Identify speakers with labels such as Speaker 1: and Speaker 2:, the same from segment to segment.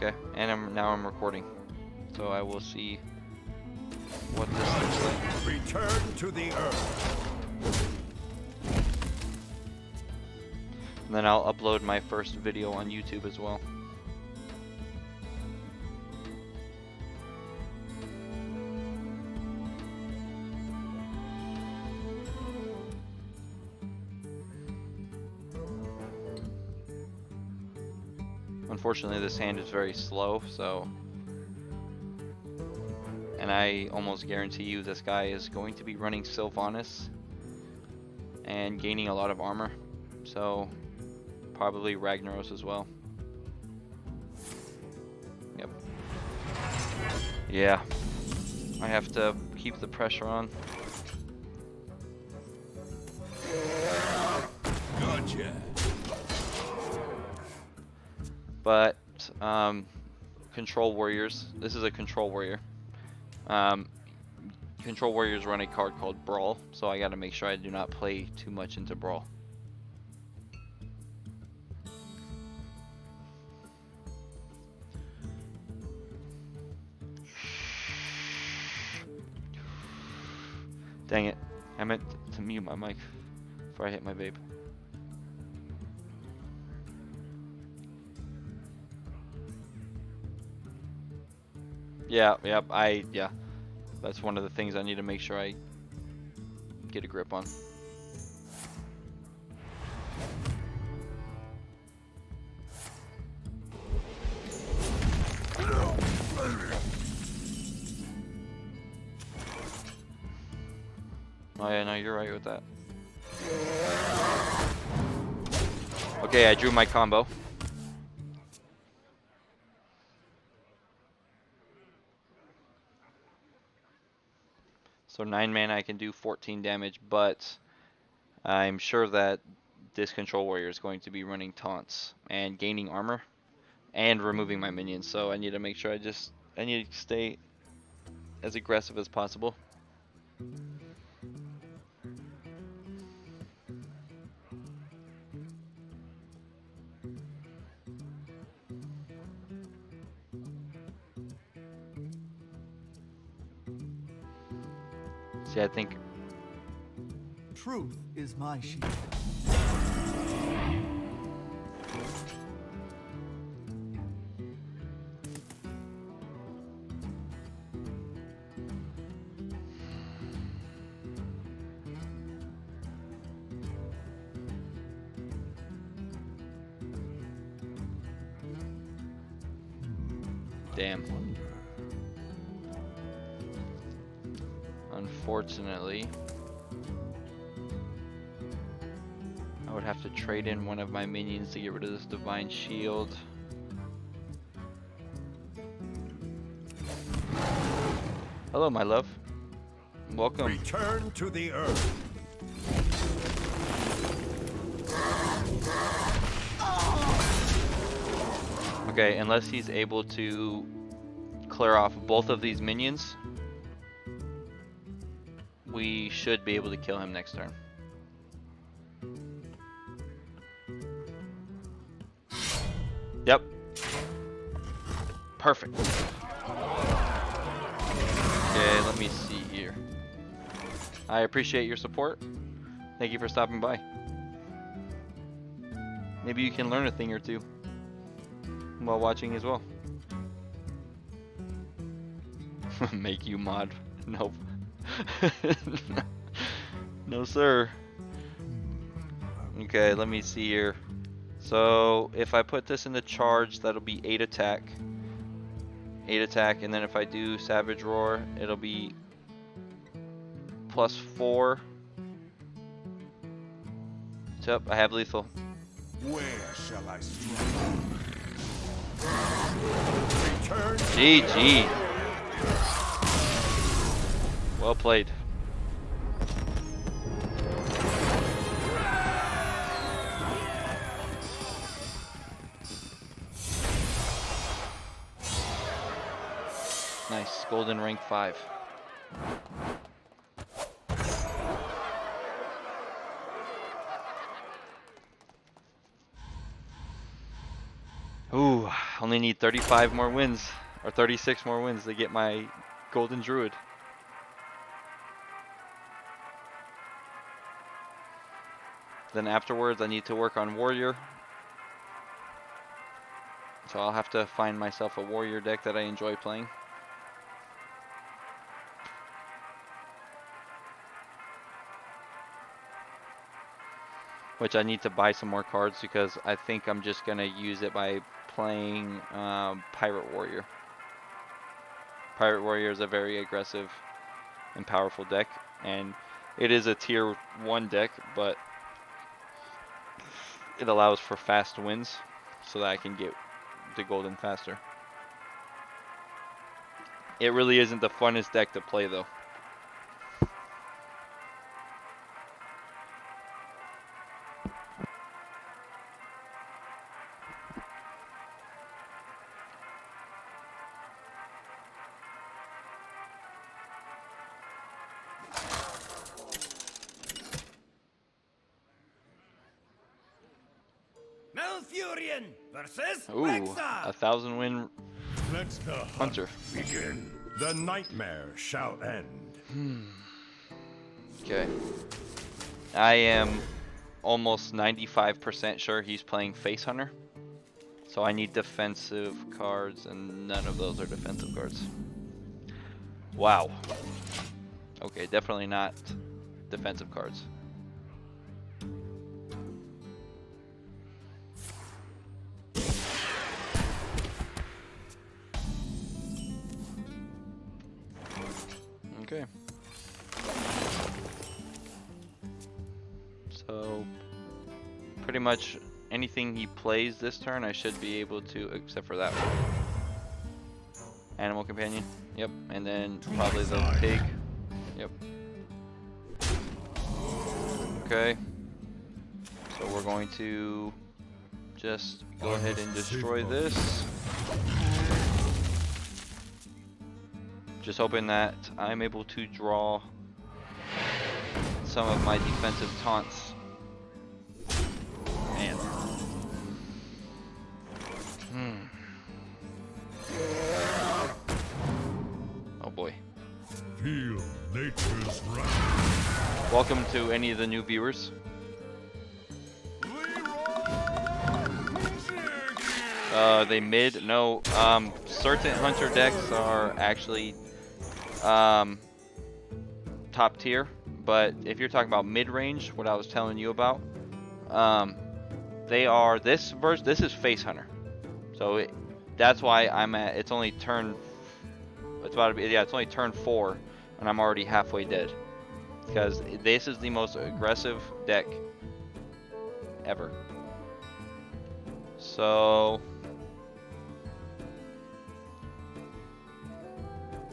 Speaker 1: Okay, and now I'm recording, so I will see what this looks like.
Speaker 2: Return to the earth.
Speaker 1: And then I'll upload my first video on YouTube as well. Unfortunately, this hand is very slow, so... And I almost guarantee you this guy is going to be running Sylvanas and gaining a lot of armor. So, probably Ragnaros as well. Yep. Yeah. I have to keep the pressure on.
Speaker 2: Gotcha.
Speaker 1: But, Control Warriors. This is a Control Warrior. Control Warriors run a card called Brawl, so I gotta make sure I do not play too much into Brawl. Dang it. I meant to mute my mic before I hit my vape. Yeah. That's one of the things I need to make sure I get a grip on. Oh yeah, no, you're right with that. Okay, I drew my combo. So 9 mana I can do 14 damage, but I'm sure that this Control Warrior is going to be running taunts and gaining armor and removing my minions, so I need to make sure I need to stay as aggressive as possible. See, I think
Speaker 3: Truth is my shield.
Speaker 1: damn. Unfortunately, I would have to trade in one of my minions to get rid of this Divine Shield. Hello, my love. Welcome.
Speaker 2: Return to the earth.
Speaker 1: Okay, unless he's able to clear off both of these minions, we should be able to kill him next turn. Yep. Perfect. Okay, let me see here. I appreciate your support. Thank you for stopping by. Maybe you can learn a thing or two while watching as well. Make you mod. Nope. No sir. Okay, let me see here. So if I put this into charge, that'll be 8 attack. 8 attack, and then if I do Savage Roar, it'll be +4. Yep, I have lethal.
Speaker 2: Where shall I strike? Return.
Speaker 1: GG. Well played. Nice, golden rank 5. Ooh, Only need 35 more wins, or 36 more wins to get my golden druid. Then afterwards I need to work on warrior. So I'll have to find myself a warrior deck that I enjoy playing. Which I need to buy some more cards because I think I'm just going to use it by playing Pirate Warrior. Pirate Warrior is a very aggressive and powerful deck, and it is a tier 1 deck, but it allows for fast wins so that I can get the golden faster. It really isn't the funnest deck to play though.
Speaker 2: Malfurion versus
Speaker 1: Ooh,
Speaker 2: Rexa.
Speaker 1: 1,000 win
Speaker 2: Let the
Speaker 1: hunter.
Speaker 2: begin. The nightmare shall end.
Speaker 1: Okay. I am almost 95% sure he's playing Face Hunter. So I need defensive cards, and none of those are defensive cards. Wow. Okay, definitely not defensive cards. Okay. So pretty much anything he plays this turn I should be able to, except for that one. Animal companion. Yep. And then probably the pig. Yep. Okay. So we're going to just go ahead and destroy this. Just hoping that I'm able to draw some of my defensive taunts. Man. Oh boy.
Speaker 2: Feel nature's wrath.
Speaker 1: Welcome to any of the new viewers. They mid? No. Certain hunter decks are actually top tier, but if you're talking about mid-range, what I was telling you about, they are this version. This is Face Hunter, so that's why I'm at. It's only turn. It's about to be, yeah. It's only turn 4, and I'm already halfway dead because this is the most aggressive deck ever. So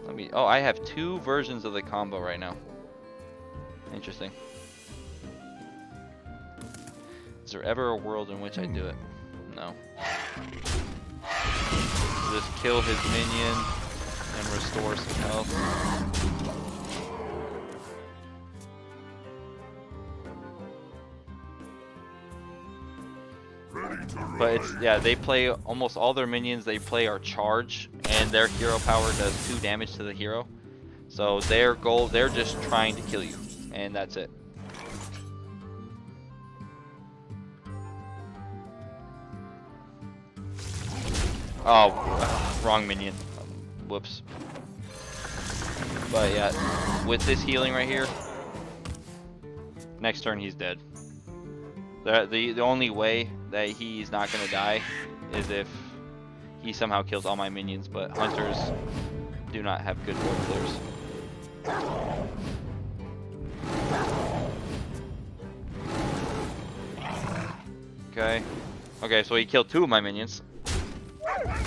Speaker 1: let me. Oh, I have 2 versions of the combo right now. Interesting. Is there ever a world in which I do it? No. Just kill his minion and restore some health. But it's, yeah, they play almost all their minions they play are charge, and their hero power does 2 damage to the hero. So their goal, they're just trying to kill you, and that's it. Oh, wrong minion. Whoops. But yeah, with this healing right here, next turn he's dead. The only way that he's not gonna die is if he somehow kills all my minions, but hunters do not have good board clears. Okay. Okay, so he killed 2 of my minions.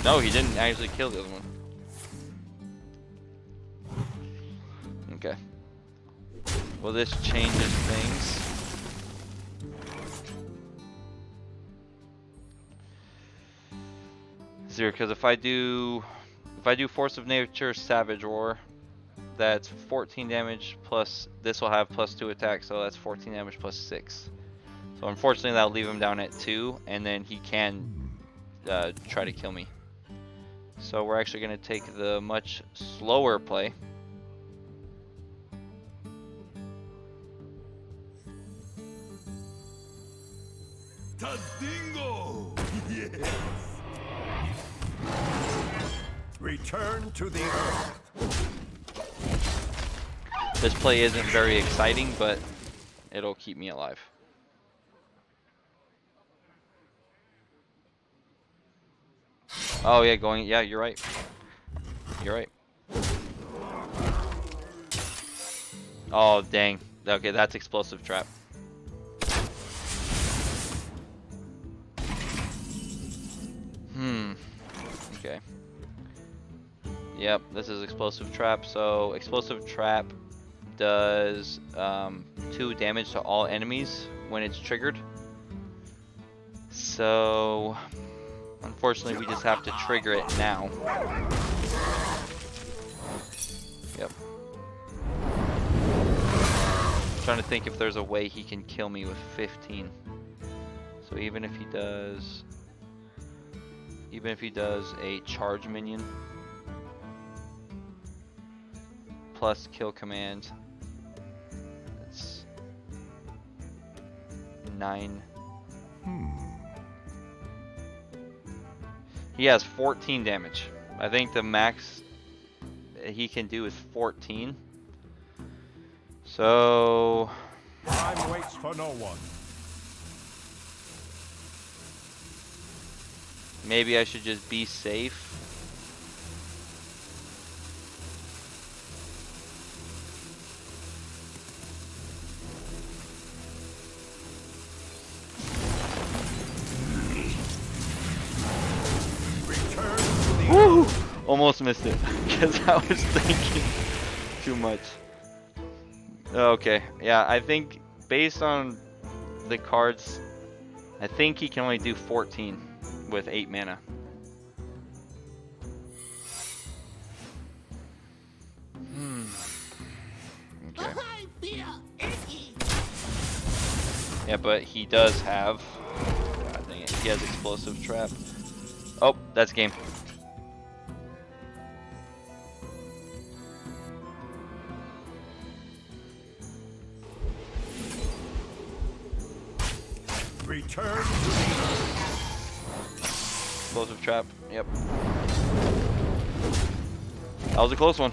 Speaker 1: No, he didn't actually kill the other one. Okay. Well, this changes things. Zero, because if I do Force of Nature Savage Roar, that's 14 damage plus, this will have +2 attack, so that's 14 damage plus 6. So unfortunately that'll leave him down at 2, and then he can try to kill me. So we're actually going to take the much slower play.
Speaker 2: Tazdingo! Yes. Return to the earth.
Speaker 1: This play isn't very exciting, but it'll keep me alive. Oh yeah, yeah, you're right. You're right. Oh dang. Okay, that's explosive trap. Okay. Yep, this is explosive trap. So explosive trap does 2 damage to all enemies when it's triggered. So unfortunately, we just have to trigger it now. Yep. I'm trying to think if there's a way he can kill me with 15. So even if he does a charge minion plus kill command, that's 9. He has 14 damage. I think the max he can do is 14. So
Speaker 2: Time waits for no one.
Speaker 1: maybe I should just be safe. Woo! Almost missed it because I was thinking too much. Okay, yeah, I think based on the cards, I think he can only do 14 with 8 mana. Okay. Yeah, but he does have. God dang it, he has explosive trap. Oh, that's game.
Speaker 2: Return to the
Speaker 1: Explosive trap. Yep. That was a close one.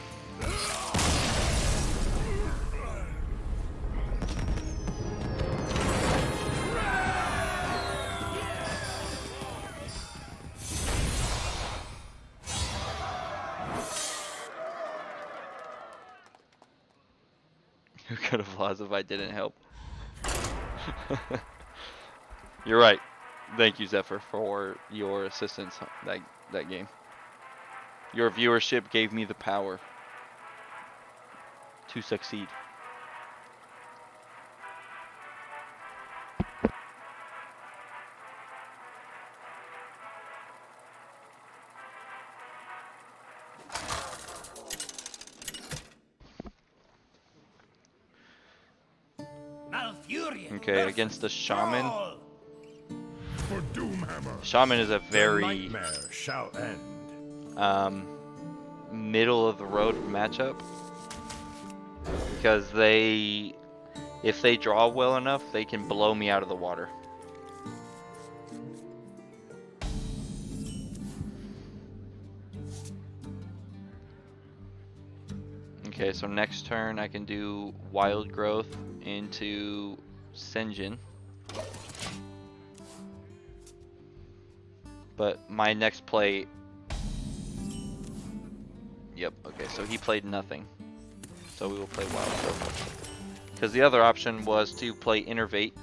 Speaker 1: Who could have lost if I didn't help? You're right. Thank you, Zephyr, for your assistance that game. Your viewership gave me the power to succeed. Okay, against the shaman.
Speaker 2: for Doomhammer.
Speaker 1: Shaman is a
Speaker 2: The
Speaker 1: very
Speaker 2: nightmare shall end.
Speaker 1: middle of the road matchup because if they draw well enough, they can blow me out of the water. Okay, so next turn I can do Wild Growth into Senjin. But my next play... Yep, okay, so he played nothing. So we will play Wild Growth. Because the other option was to play Innervate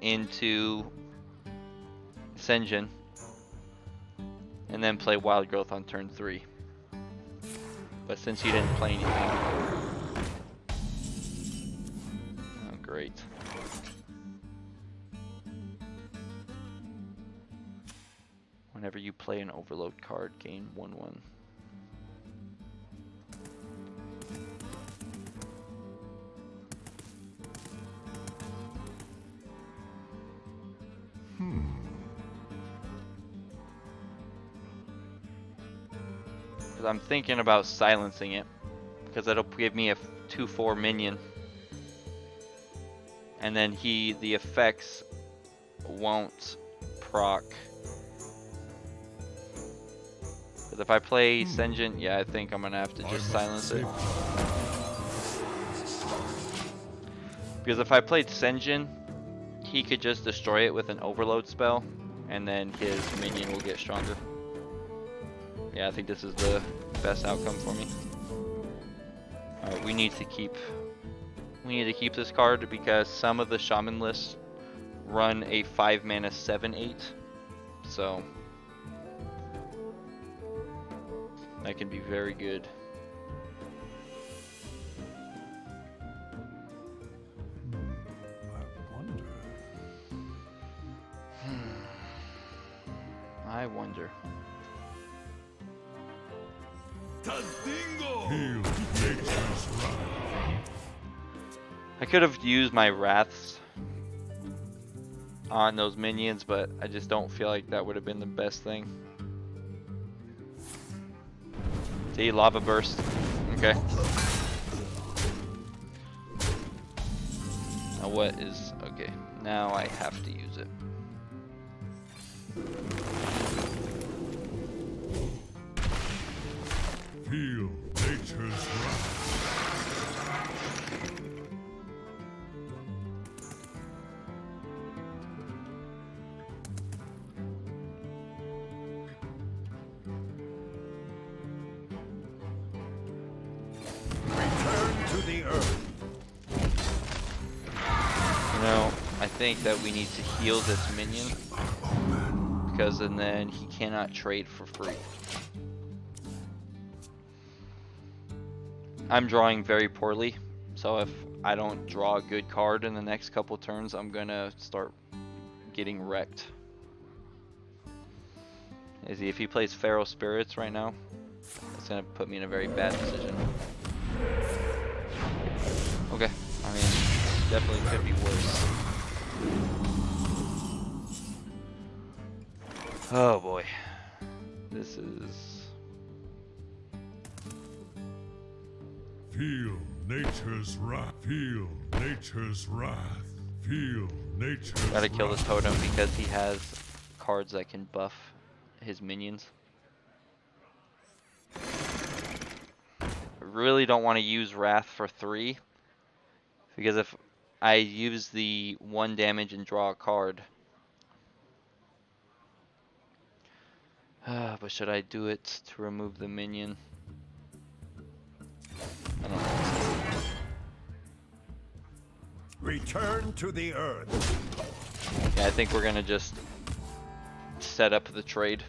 Speaker 1: into Senjin. And then play Wild Growth on turn 3. But since he didn't play anything... Oh, great. Whenever you play an Overload card, gain 1/1. Because I'm thinking about silencing it. Because that'll give me a 2/4 minion. And then the effects won't proc. Because if I play Senjin, yeah, I think I'm going to have to just silence it. Because if I played Senjin, he could just destroy it with an overload spell, and then his minion will get stronger. Yeah, I think this is the best outcome for me. Alright, we need to keep this card because some of the shaman lists run a 5 mana 7/8. So that can be very good. I wonder. I could have used my wraths on those minions, but I just don't feel like that would have been the best thing. See, lava burst. Okay. Now what is okay? Now I have to use it.
Speaker 2: Feel nature's wrath. Return to the earth.
Speaker 1: You know, I think that we need to heal this minion because then he cannot trade for free. I'm drawing very poorly, so if I don't draw a good card in the next couple turns, I'm gonna start getting wrecked. If he plays Feral Spirits right now, it's gonna put me in a very bad position. Okay, I mean, definitely could be worse. Oh boy, this is...
Speaker 2: Feel nature's wrath. Feel nature's wrath. Feel nature's wrath.
Speaker 1: Gotta kill this totem because he has cards that can buff his minions. I really don't want to use Wrath for 3 because if I use the 1 damage and draw a card, but should I do it to remove the minion? I don't know.
Speaker 2: Return to the earth.
Speaker 1: Yeah, I think we're gonna just set up the trade.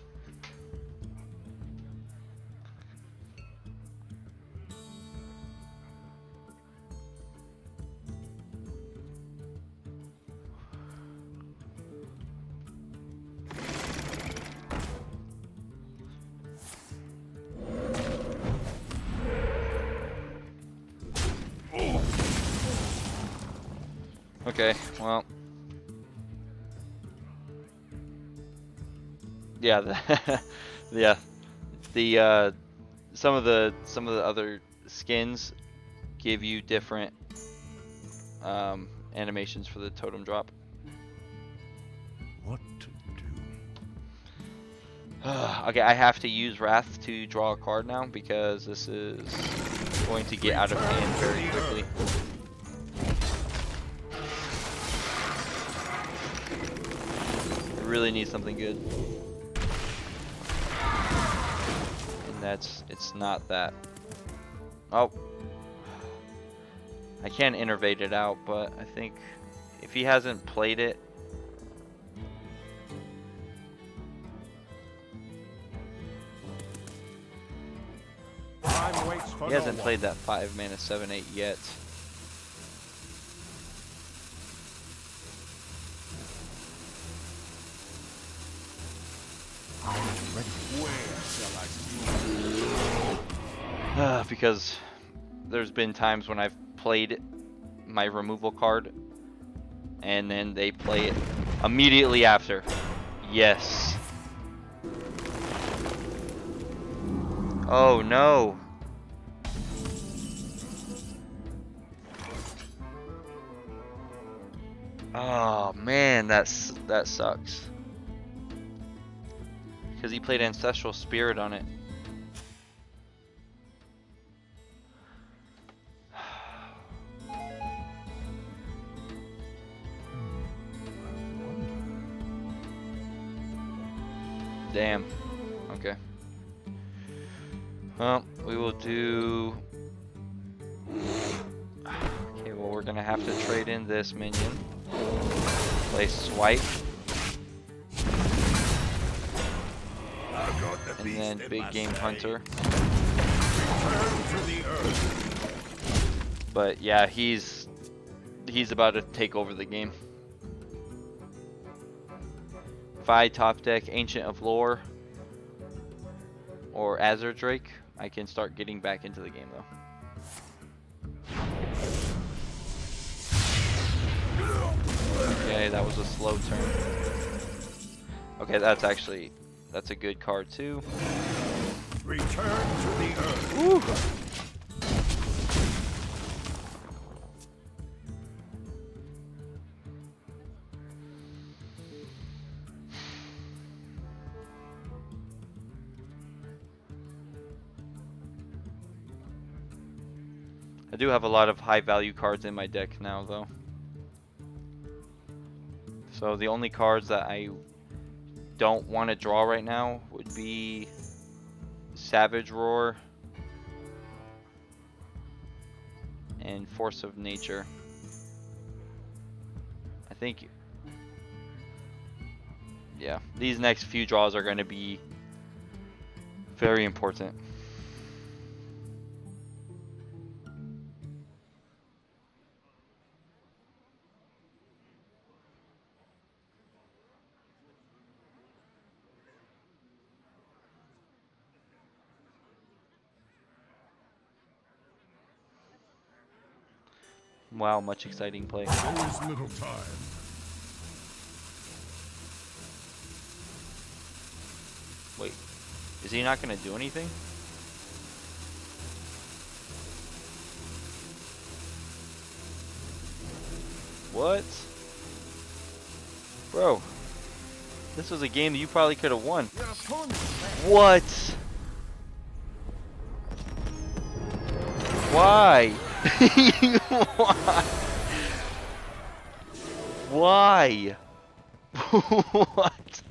Speaker 1: Okay, well, yeah, yeah, some of the other skins give you different animations for the totem drop.
Speaker 2: What to do?
Speaker 1: Okay, I have to use Wrath to draw a card now because this is going to get out of hand very quickly. Really need something good, and it's not that. Oh, I can innervate it out, but I think if he hasn't played it,
Speaker 2: Time waits for
Speaker 1: he hasn't
Speaker 2: no
Speaker 1: played that 5 mana 7/8 yet. Because there's been times when I've played my removal card and then they play it immediately after. Yes. Oh no. Oh man, that sucks. Because he played Ancestral Spirit on it. Damn. Okay. Well, we will do... Okay, well we're gonna have to trade in this minion. Play Swipe. And then Big Game Hunter. But yeah, he's about to take over the game. If I top deck Ancient of Lore or Azure Drake, I can start getting back into the game though. Okay, that was a slow turn. Okay, that's a good card too.
Speaker 4: Return to the earth.
Speaker 1: Woo. I do have a lot of high value cards in my deck now though. So the only cards that I don't want to draw right now would be Savage Roar and Force of Nature. I think, yeah, these next few draws are going to be very important. Wow, much exciting play.
Speaker 2: There is little time.
Speaker 1: Wait, is he not going to do anything? What? Bro, this was a game that you probably could have won. What? Why? Why? Why? What?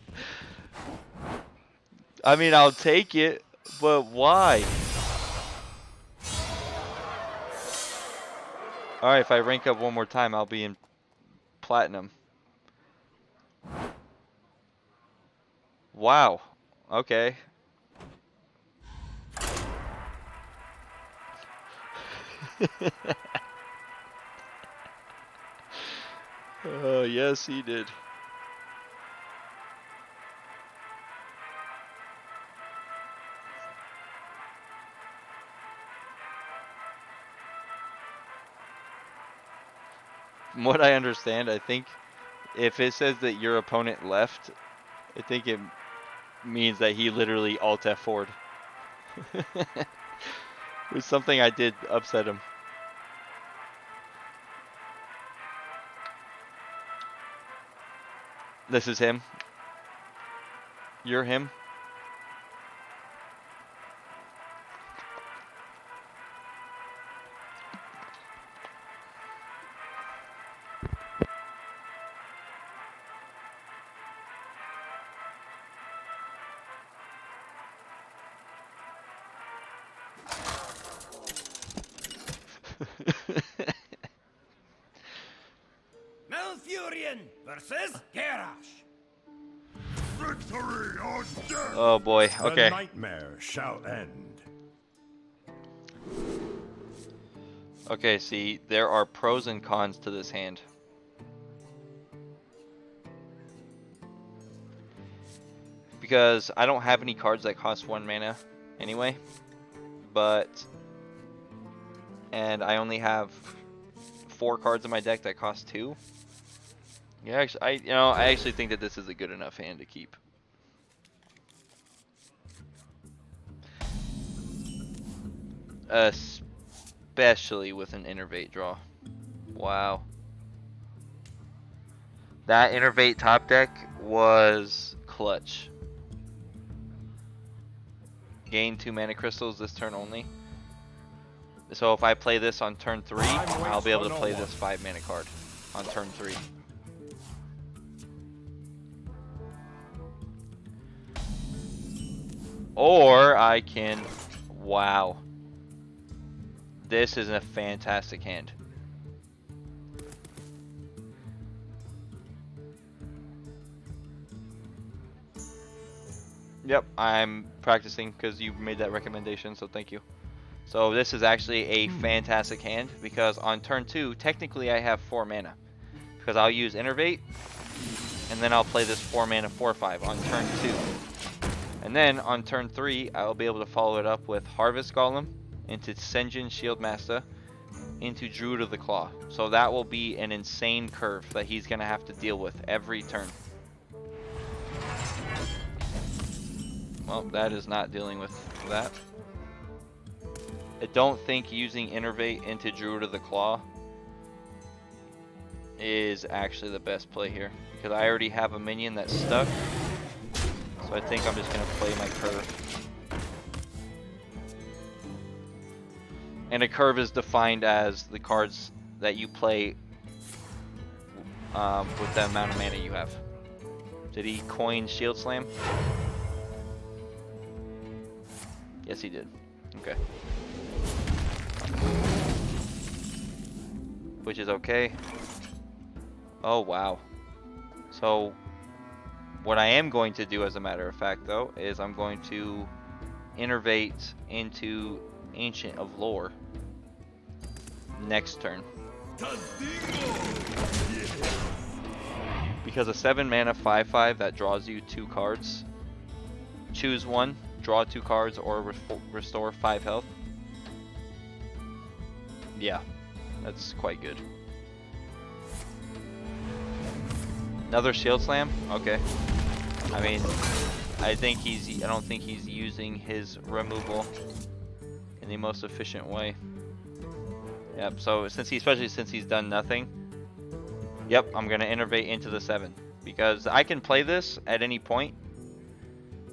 Speaker 1: I mean, I'll take it, but why? Alright, if I rank up one more time, I'll be in platinum. Wow. Okay. Oh, yes, he did. From what I understand, I think if it says that your opponent left, I think it means that he literally Alt F4'd. It was something I did upset him. This is him. You're him.
Speaker 4: Malfurion versus Garrosh.
Speaker 2: Victory or death!
Speaker 1: Oh boy,
Speaker 4: The
Speaker 1: okay.
Speaker 4: nightmare shall end.
Speaker 1: Okay, see, there are pros and cons to this hand. Because I don't have any cards that cost 1 mana anyway. And I only have 4 cards in my deck that cost 2. Yeah, actually, I actually think that this is a good enough hand to keep. especially with an innervate draw. Wow. That innervate top deck was clutch. Gain 2 mana crystals this turn only. So if I play this on turn 3, I'll be able to play this 5 mana card on turn 3. Or I can, wow. This is a fantastic hand. Yep, I'm practicing because you made that recommendation, so thank you. So this is actually a fantastic hand because on turn 2, technically I have 4 mana. Because I'll use Innervate, and then I'll play this 4 mana 4/5 on turn 2. And then on turn 3, I'll be able to follow it up with Harvest Golem into Senjin Shieldmaster into Druid of the Claw. So that will be an insane curve that he's going to have to deal with every turn. Well, that is not dealing with that. I don't think using Innervate into Druid of the Claw is actually the best play here. Because I already have a minion that's stuck. So I think I'm just going to play my curve. And a curve is defined as the cards that you play with the amount of mana you have. Did he coin Shield Slam? Yes, he did. Okay. Which is okay. Oh, wow. So, what I am going to do, as a matter of fact, though, is I'm going to innervate into Ancient of Lore next turn. Because a 7 mana 5/5 that draws you 2 cards. Choose one, draw 2 cards, or restore 5 health. Yeah, that's quite good. Another Shield Slam? Okay. I mean, I don't think he's using his removal in the most efficient way. Yep, so especially since he's done nothing. Yep, I'm gonna innervate into the 7. Because I can play this at any point.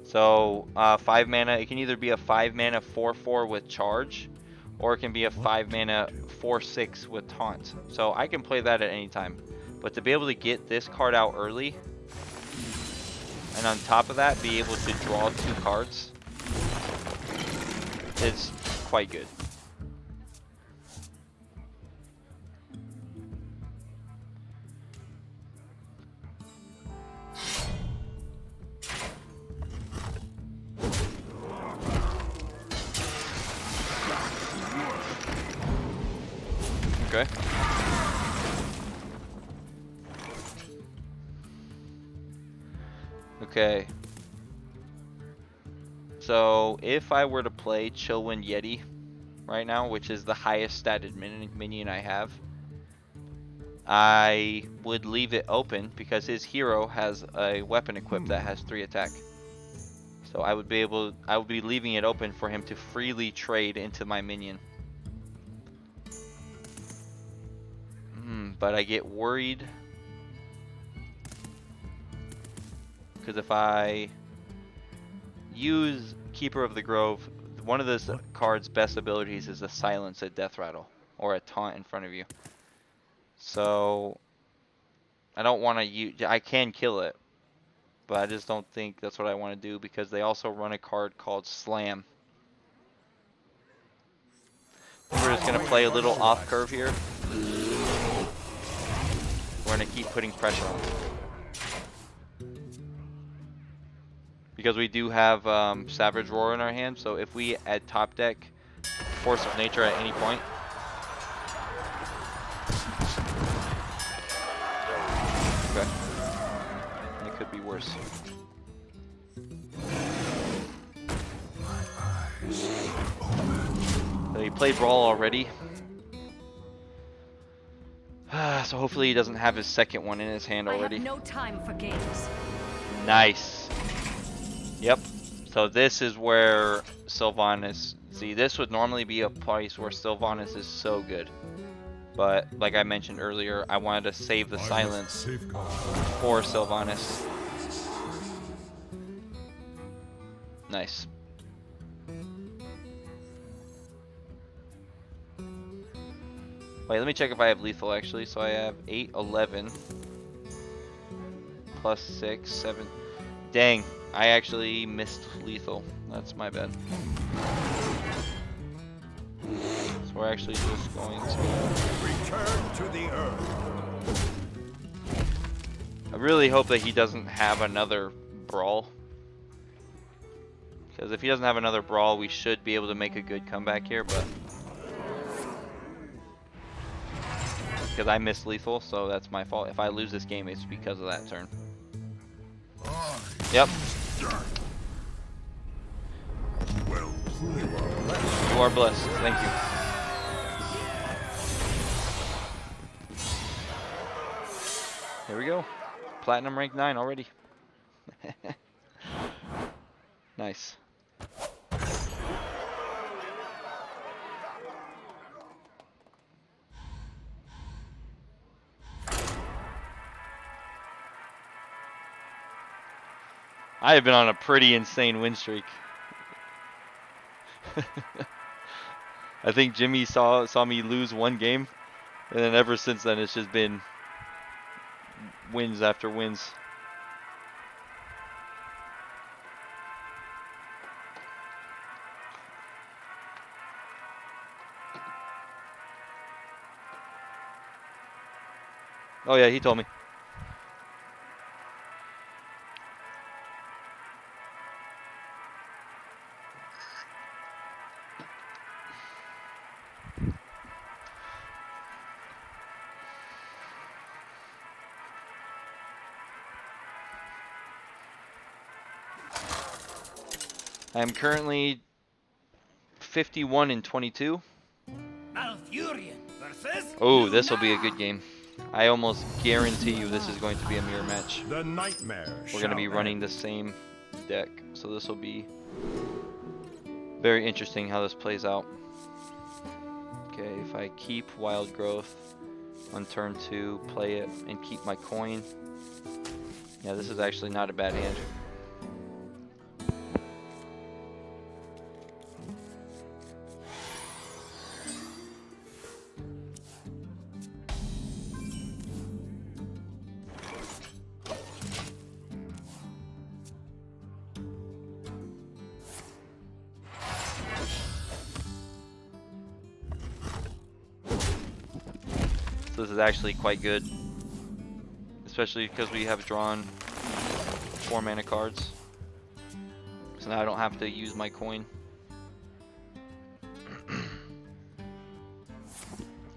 Speaker 1: So 5 mana, it can either be a 5 mana 4/4 with charge, or it can be a 5 mana 4/6 with taunt. So I can play that at any time. But to be able to get this card out early, and on top of that, be able to draw 2 cards, is quite good. Okay. Okay. So if I were to play Chillwind Yeti right now, which is the highest statted minion I have, I would leave it open because his hero has a weapon equipped that has 3 attack. So I would be leaving it open for him to freely trade into my minion. But I get worried because if I use Keeper of the Grove, one of this card's best abilities is to silence a death rattle or a taunt in front of you. So I don't want to use. I can kill it, but I just don't think that's what I want to do because they also run a card called Slam. We're just gonna play a little off curve here. We're going to keep putting pressure on him. Because we do have Savage Roar in our hand, so if we add top deck Force of Nature at any point, okay, it could be worse. So he played Brawl already. So hopefully he doesn't have his second one in his hand already.
Speaker 5: I have no time for games.
Speaker 1: Nice. Yep. So this is where Sylvanas, see, this would normally be a place where Sylvanas is so good. But like I mentioned earlier, I wanted to save the
Speaker 2: I must
Speaker 1: silence
Speaker 2: safeguard.
Speaker 1: for Sylvanas. Nice. Wait, let me check if I have lethal actually. So I have 8, 11, plus 6, 7. Dang, I actually missed lethal. That's my bad. So we're actually just going to...
Speaker 4: Return to the earth.
Speaker 1: I really hope that he doesn't have another brawl. Because if he doesn't have another brawl, we should be able to make a good comeback here, but... Because I missed lethal, so that's my fault. If I lose this game, it's because of that turn. Yep.
Speaker 2: Well played.
Speaker 1: You are blessed. Thank you. There we go. Platinum rank 9 already. Nice. I have been on a pretty insane win streak. I think Jimmy saw me lose one game, and then ever since then it's just been wins after wins. Oh yeah, he told me. I am currently 51 and 22.
Speaker 4: Malfurion versus...
Speaker 1: Oh, this will be a good game. I almost guarantee you this is going to be a mirror match.
Speaker 4: The nightmare.
Speaker 1: We're going to be running the same deck, so this will be very interesting how this plays out. Okay, if I keep Wild Growth on turn 2, play it, and keep my coin. Yeah, this is actually not a bad hand. So this is actually quite good, especially because we have drawn 4 mana cards. So now I don't have to use my coin.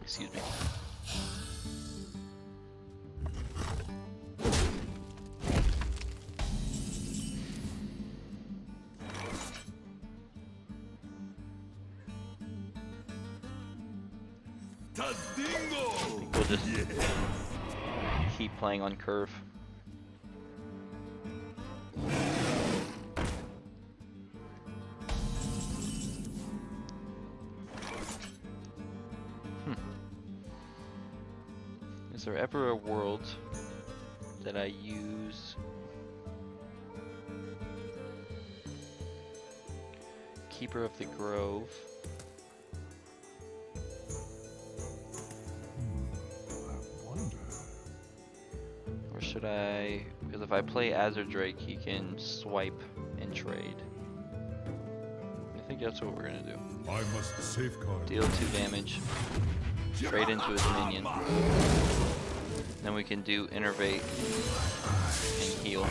Speaker 1: Excuse me. We'll just keep playing on curve. Is there ever a world that I use Keeper of the Grove? Or should I, because if I play Azure Drake, he can swipe and trade. I think that's what we're gonna do.
Speaker 2: I must safeguard.
Speaker 1: Deal 2 damage, trade into his minion. Then we can do Innervate and heal.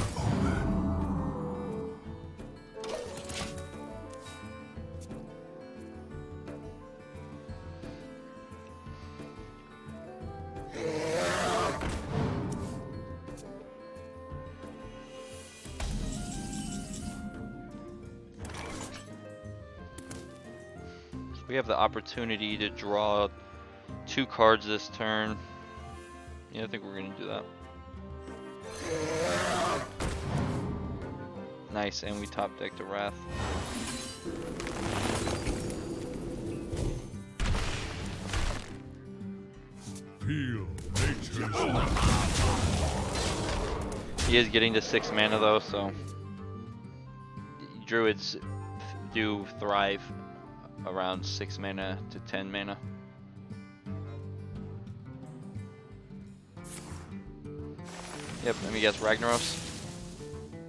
Speaker 1: We have the opportunity to draw 2 cards this turn. Yeah, I think we're gonna do that. Nice, and we top decked a Wrath.
Speaker 2: Feel nature's
Speaker 1: He is getting to 6 mana though, so Druids do thrive around 6 mana to 10 mana. Yep, let me guess, Ragnaros.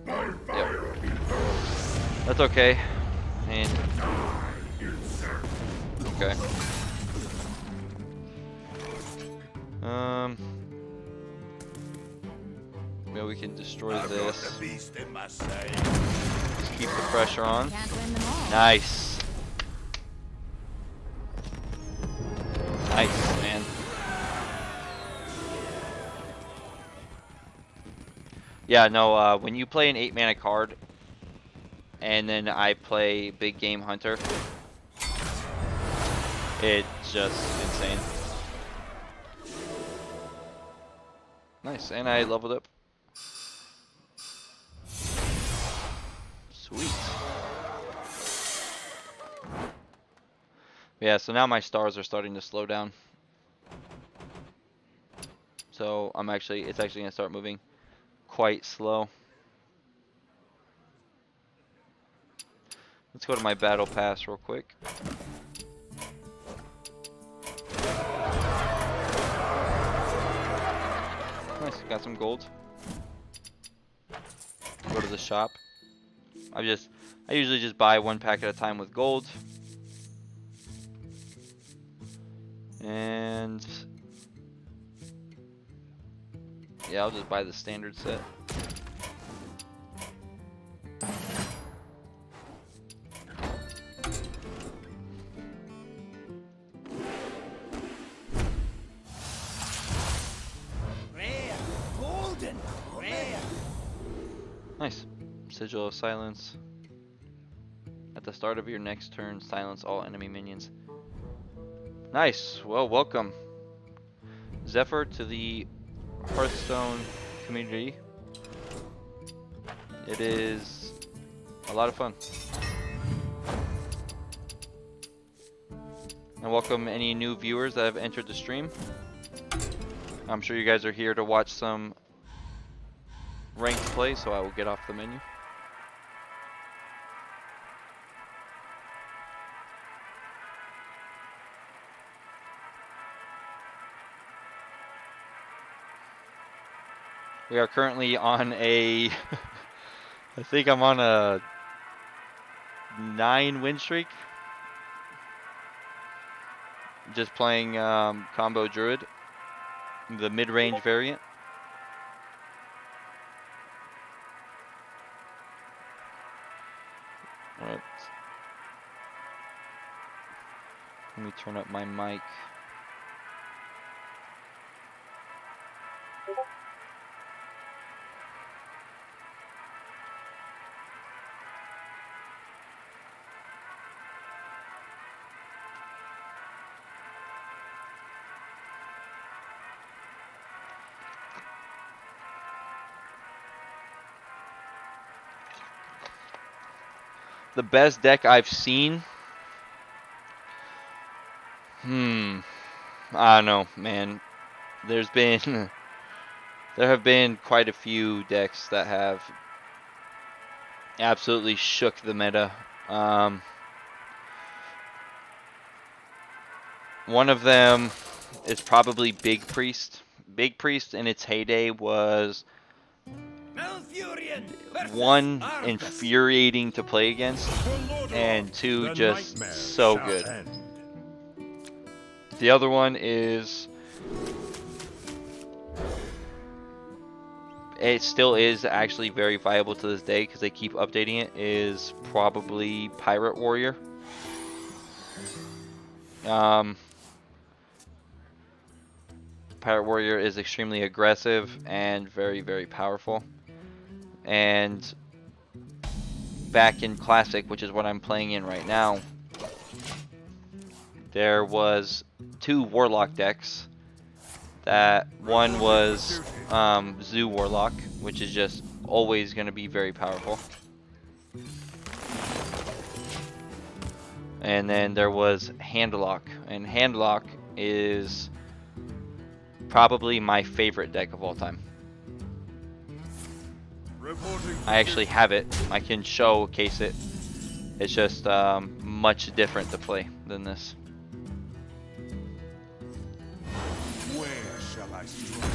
Speaker 1: Yep. That's okay. And okay. Well, we can destroy this.
Speaker 4: beast in my sight.
Speaker 1: Just keep the pressure on.
Speaker 5: Can't win them all.
Speaker 1: Nice. Nice, man. Yeah, no, when you play an 8 mana card, and then I play Big Game Hunter, it's just insane. Nice, and I leveled up. Sweet. Yeah, so now my stars are starting to slow down. So it's actually gonna start moving quite slow. Let's go to my battle pass real quick. Nice, got some gold. Go to the shop. I usually just buy 1 pack at a time with gold. And yeah, I'll just buy the standard set.
Speaker 4: Rare, golden, rare.
Speaker 1: Nice. Sigil of Silence. At the start of your next turn, silence all enemy minions. Nice. Well, welcome, Zephyr, to the Hearthstone community. It is a lot of fun. And welcome any new viewers that have entered the stream. I'm sure you guys are here to watch some ranked play, so I will get off the menu. We are currently on a I think I'm on a 9 win streak. Just playing combo Druid, the mid-range variant. Alright. Let me turn up my mic. The best deck I've seen? I don't know, man. There's been there have been quite a few decks that have absolutely shook the meta. One of them is probably Big Priest. Big Priest in its heyday was
Speaker 4: Malfurion versus
Speaker 1: 1,
Speaker 4: Arthas.
Speaker 1: infuriating to play against, and 2,
Speaker 4: The
Speaker 1: just
Speaker 4: nightmare
Speaker 1: so
Speaker 4: shall
Speaker 1: good.
Speaker 4: end.
Speaker 1: The other one is, it still is actually very viable to this day because they keep updating it, is probably Pirate Warrior. Pirate Warrior is extremely aggressive and very, very powerful. And back in Classic, which is what I'm playing in right now, there was 2 Warlock decks. That one was Zoo Warlock, which is just always going to be very powerful. And then there was Handlock, and Handlock is probably my favorite deck of all time. I actually have it. I can showcase it. It's just much different to play than this.
Speaker 4: Where shall I strike?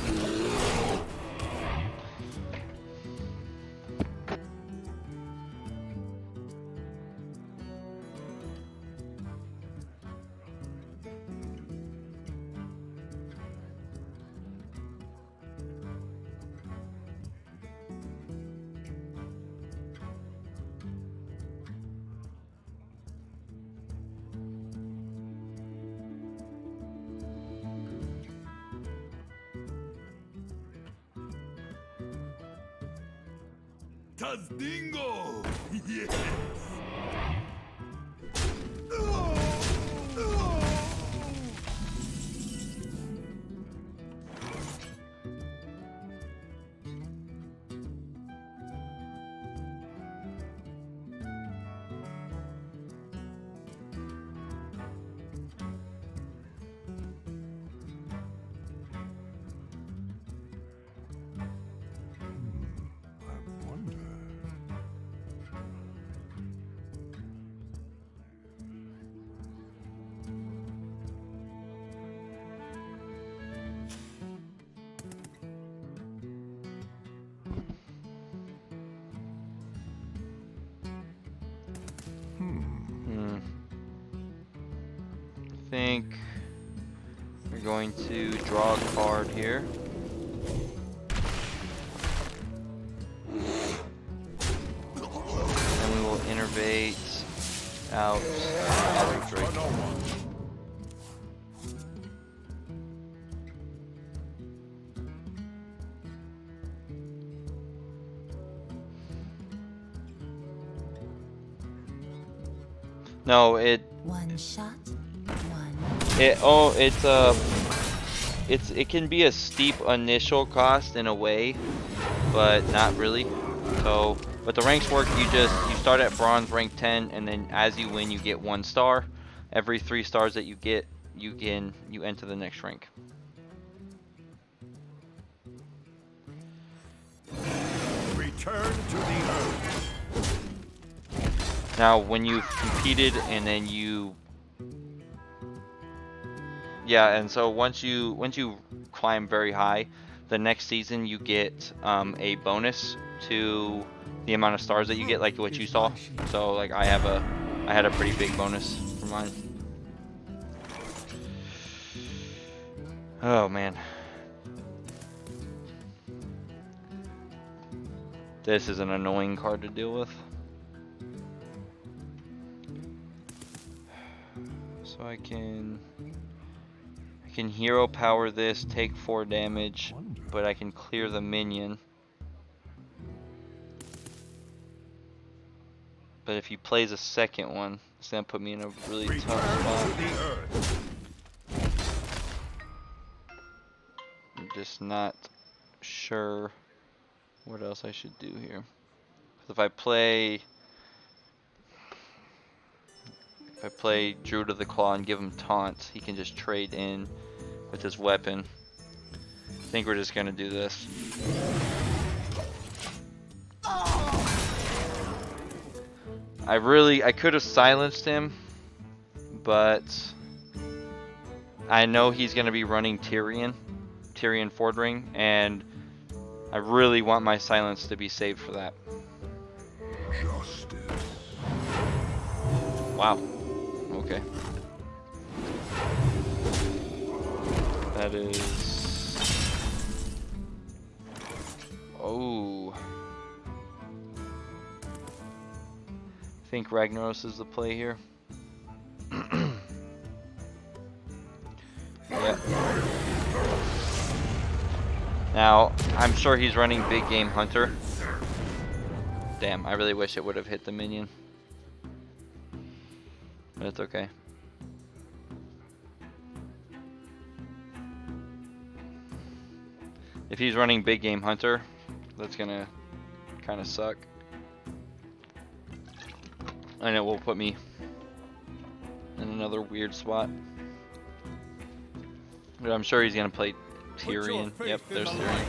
Speaker 4: Tazdingo! Yes!
Speaker 2: I wonder.
Speaker 1: I think we're going to draw a card here. And we will innervate out Drake. No,
Speaker 5: One shot, one.
Speaker 1: it can be a steep initial cost in a way, but not really. So, but the ranks work. You start at bronze, rank 10, and then as you win, you get 1 star. Every 3 stars that you get, you enter the next rank.
Speaker 4: Return to the earth.
Speaker 1: Now, when you've competed and then and so once you climb very high, the next season you get a bonus to the amount of stars that you get, like what you saw. So like I had a pretty big bonus for mine. Oh man. This is an annoying card to deal with. So I can hero power this, take 4 damage, but I can clear the minion. But if he plays a second one, it's gonna put me in a really tough spot. I'm just not sure what else I should do here. 'Cause if I play Druid of the Claw and give him taunt, he can just trade in with his weapon. I think we're just gonna do this. I could have silenced him, but I know he's gonna be running Tyrion Ford Ring, and I really want my silence to be saved for that.
Speaker 2: Justice.
Speaker 1: Wow. Okay. That is... Oh. I think Ragnaros is the play here. Yeah. Now, I'm sure he's running Big Game Hunter. Damn, I really wish it would have hit the minion. But it's okay. If he's running Big Game Hunter, that's gonna kind of suck. And it will put me in another weird spot. But I'm sure he's gonna play Tyrion. Yep, there's Tyrion.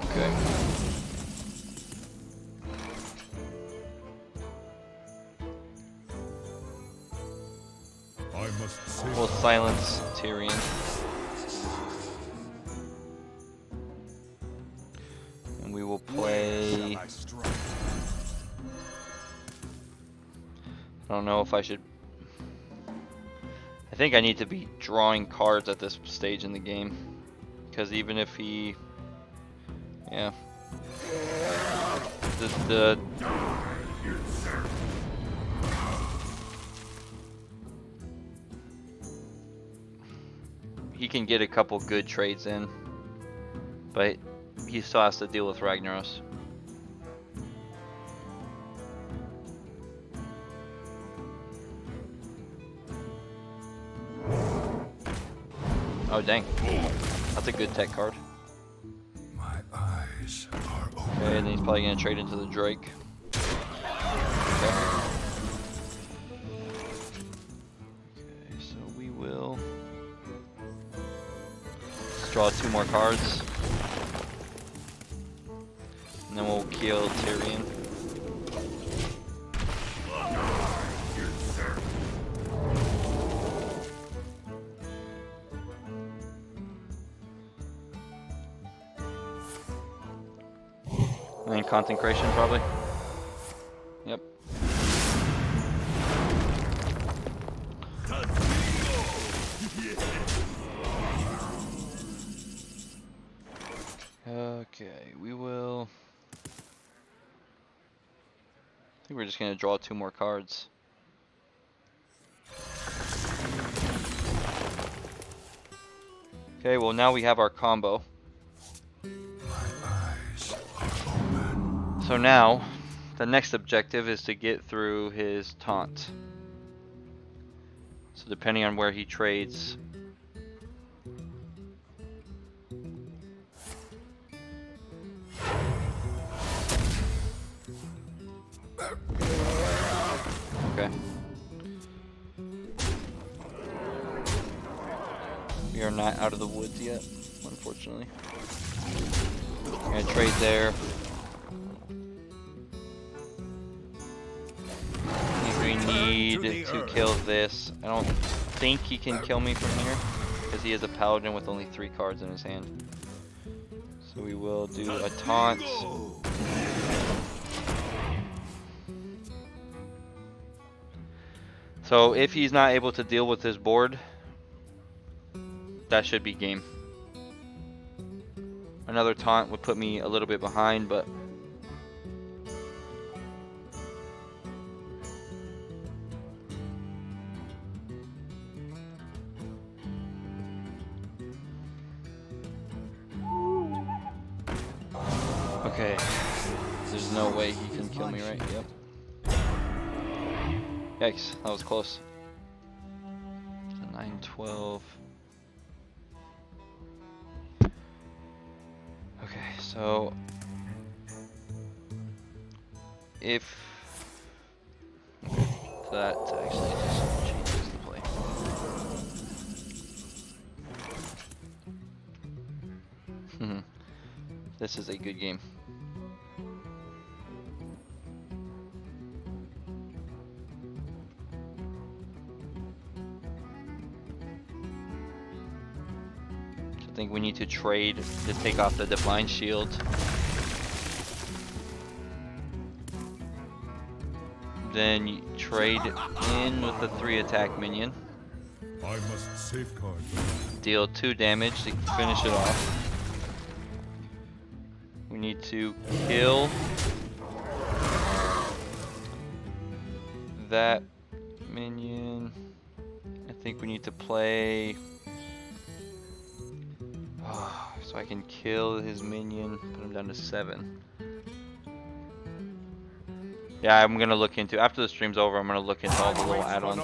Speaker 1: Okay.
Speaker 2: I must save
Speaker 1: We'll silence Tyrion. And we will play.
Speaker 4: Shall I strike?
Speaker 1: I don't know if I should. I think I need to be drawing cards at this stage in the game. Because even if he. Yeah. The he can get a couple good trades in, but he still has to deal with Ragnaros. Oh dang, that's a good tech card.
Speaker 2: my eyes are open.
Speaker 1: Okay, and then he's probably gonna trade into the Drake. Okay. Okay, so we will draw 2 more cards. And then we'll kill Tyrion. And then Consecration probably. Yep. Okay, we will. I think we're just gonna draw 2 more cards. Okay, well now we have our combo. So now, the next objective is to get through his taunt. So depending on where he trades. Okay. We are not out of the woods yet, unfortunately. I'm gonna trade there. We need to kill this. I don't think he can kill me from here because he is a paladin with only 3 cards in his hand. So we will do a taunt. So if he's not able to deal with his board, that should be game. Another taunt would put me a little bit behind, but okay. There's no way he can kill me, right? Yep. Yikes, that was close. 9, 12. Okay, so if okay, so that actually just changes the play. This is a good game. I think we need to trade to take off the Divine Shield. Then you trade in with the 3 attack minion.
Speaker 2: I must safeguard them.
Speaker 1: Deal 2 damage to finish it off. We need to kill that minion. I think we need to play. So I can kill his minion, put him down to 7. Yeah, I'm gonna look into, after the stream's over, I'm gonna look into all the little add-ons.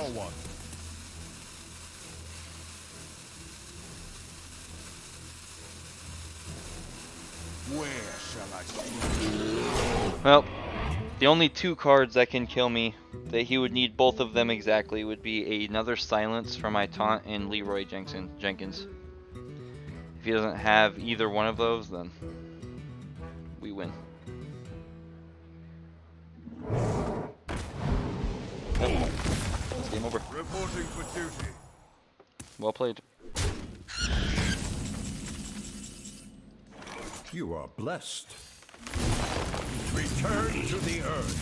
Speaker 4: Where shall I strike?
Speaker 1: Well, The only two cards that can kill me, that he would need both of them exactly, would be another silence for my taunt and Leroy Jenkins. If he doesn't have either one of those, then we win. That's game over.
Speaker 4: Reporting for duty.
Speaker 1: Well played.
Speaker 4: You are blessed. Return to the earth.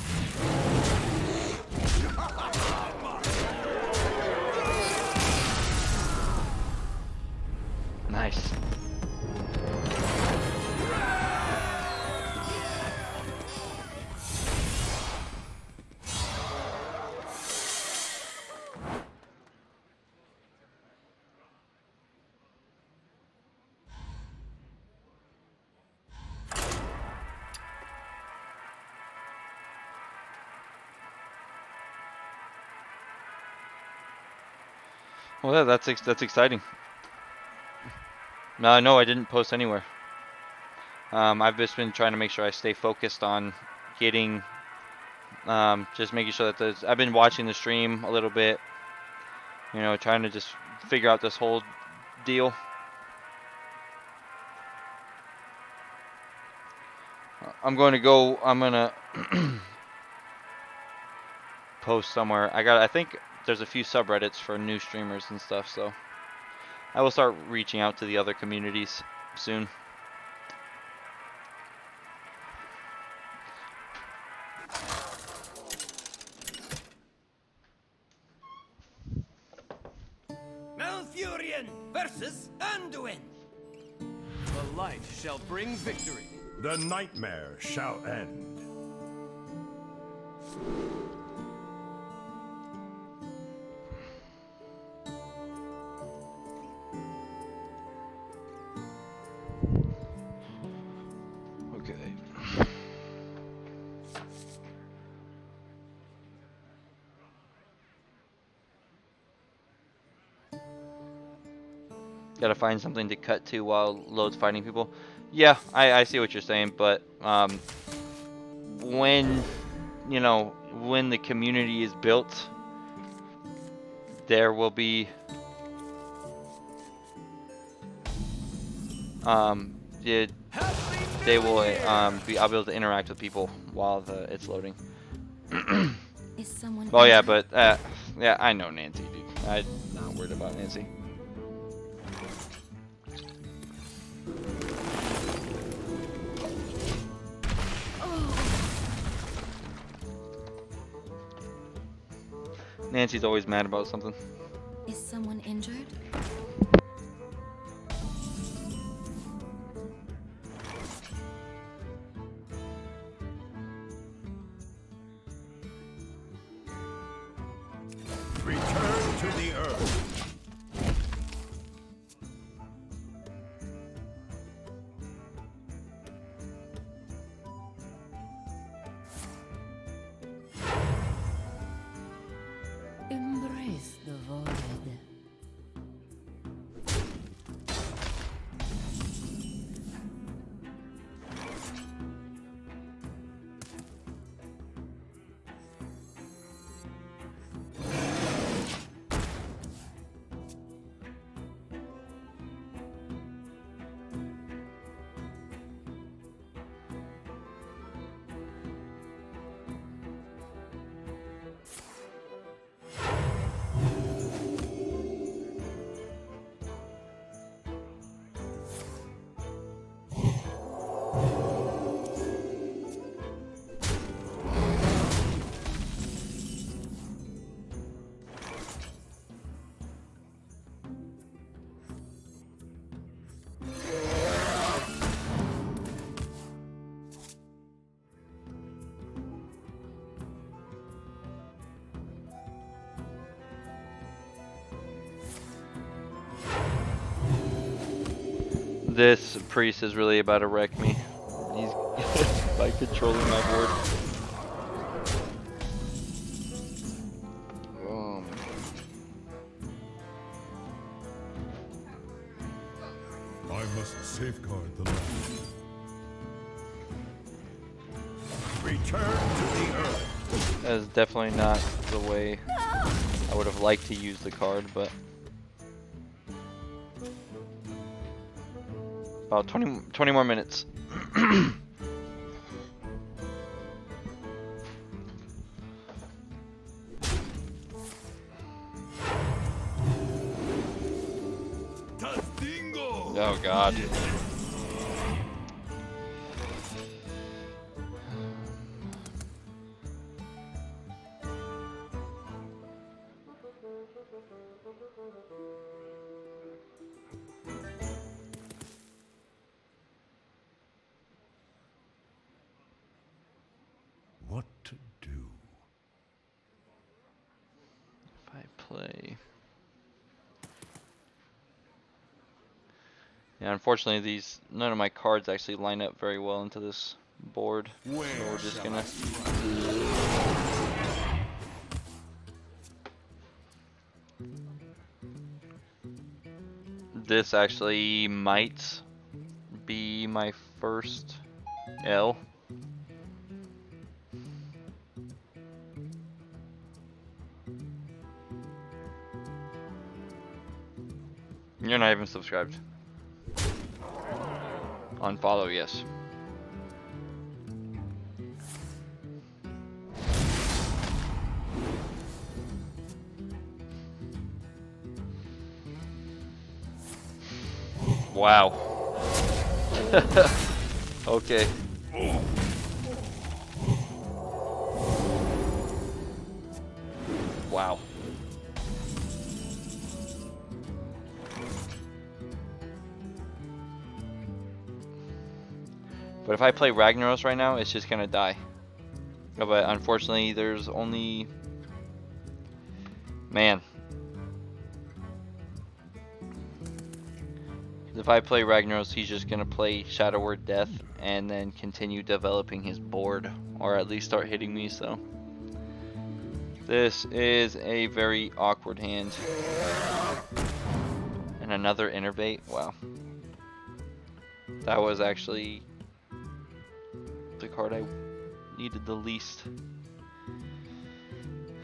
Speaker 1: Nice. Well, yeah, that's exciting. No, I didn't post anywhere. I've just been trying to make sure I stay focused on getting, just making sure that I've been watching the stream a little bit, you know, trying to just figure out this whole deal. I'm gonna post somewhere. I think there's a few subreddits for new streamers and stuff, so I will start reaching out to the other communities soon.
Speaker 6: Malfurion versus Anduin.
Speaker 7: The light shall bring victory.
Speaker 4: The nightmare shall end.
Speaker 1: Okay. Gotta find something to cut to while Lode's fighting people. Yeah, I see what you're saying, but when, you know, when the community is built, there will be they will I'll be able to interact with people while it's loading.
Speaker 5: Is someone
Speaker 1: Oh yeah,
Speaker 5: injured?
Speaker 1: but yeah, I know Nancy, dude. I'm not worried about Nancy. Nancy's always mad about something.
Speaker 5: Is someone injured?
Speaker 4: Return to the earth.
Speaker 5: Embrace the void.
Speaker 1: This priest is really about to wreck me. He's by controlling my board.
Speaker 2: I must safeguard the land.
Speaker 4: Return to the
Speaker 1: That is definitely not the way I would have liked to use the card, but about 20 more minutes. Oh God.
Speaker 4: What to do?
Speaker 1: If I play, yeah, unfortunately none of my cards actually line up very well into this board. So we're just gonna. This actually might be my first L. You're not even subscribed. Unfollow, yes. Wow. Okay. Wow. But if I play Ragnaros right now, it's just gonna die. But unfortunately, there's only... Man. If I play Ragnaros, he's just gonna play Shadow Word Death and then continue developing his board, or at least start hitting me, so. This is a very awkward hand. And another Innervate, wow. That was actually the card I needed the least.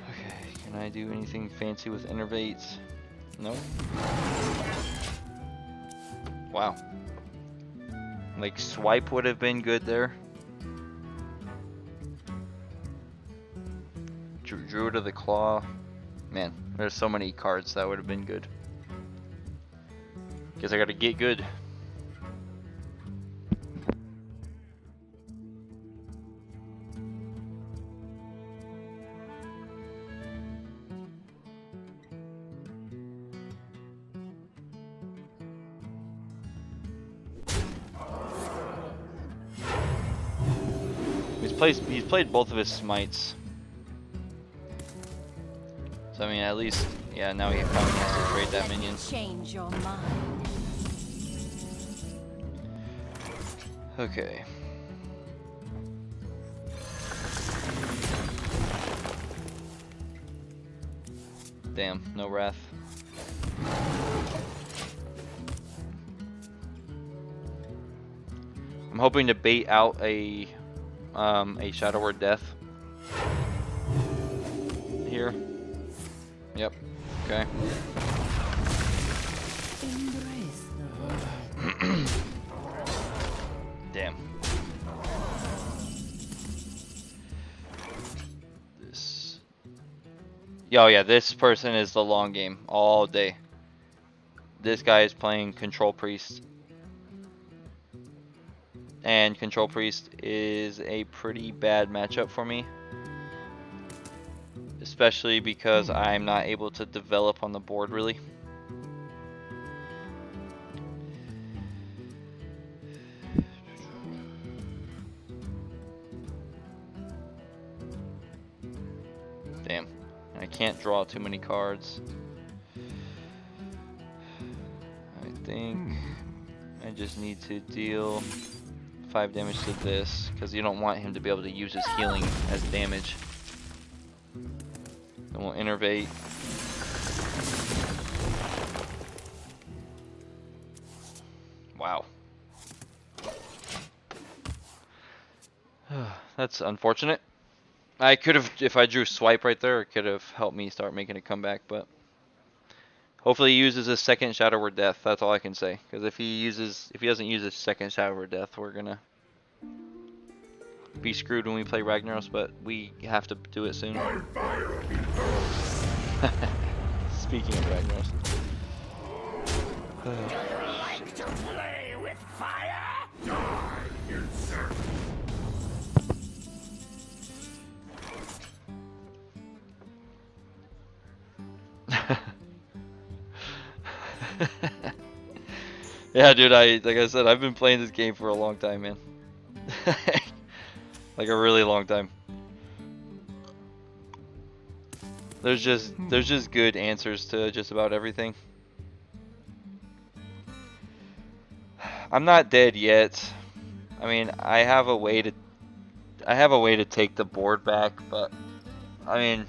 Speaker 1: Okay, can I do anything fancy with Innervates? Nope. Wow. Like Swipe would have been good there. Druid of the Claw. Man, there's so many cards that would have been good. Guess I gotta get good. He's played both of his smites. So I mean, at least, yeah, now he probably has to trade that minion.
Speaker 5: Change your mind.
Speaker 1: Okay. Damn, no wrath. I'm hoping to bait out a Shadow Word Death here. Yep. Okay.
Speaker 5: Embrace the void.
Speaker 1: Damn. This. Yo, yeah, this person is the long game all day. This guy is playing Control Priest. And Control Priest is a pretty bad matchup for me. Especially because I'm not able to develop on the board really. Damn. I can't draw too many cards. I think I just need to deal 5 damage to this, because you don't want him to be able to use his healing as damage. Then we'll innervate. Wow. That's unfortunate. I could have, if I drew swipe right there, it could have helped me start making a comeback, but hopefully he uses his second Shadow Word Death. That's all I can say. Because if he doesn't use his second Shadow Word Death, we're gonna be screwed when we play Ragnaros. But we have to do it soon. Speaking of Ragnaros.
Speaker 6: Like to play with fire?
Speaker 1: Yeah, dude, like I said, I've been playing this game for a long time, man. Like a really long time. There's just good answers to just about everything. I'm not dead yet. I mean, I have a way to take the board back, but I mean,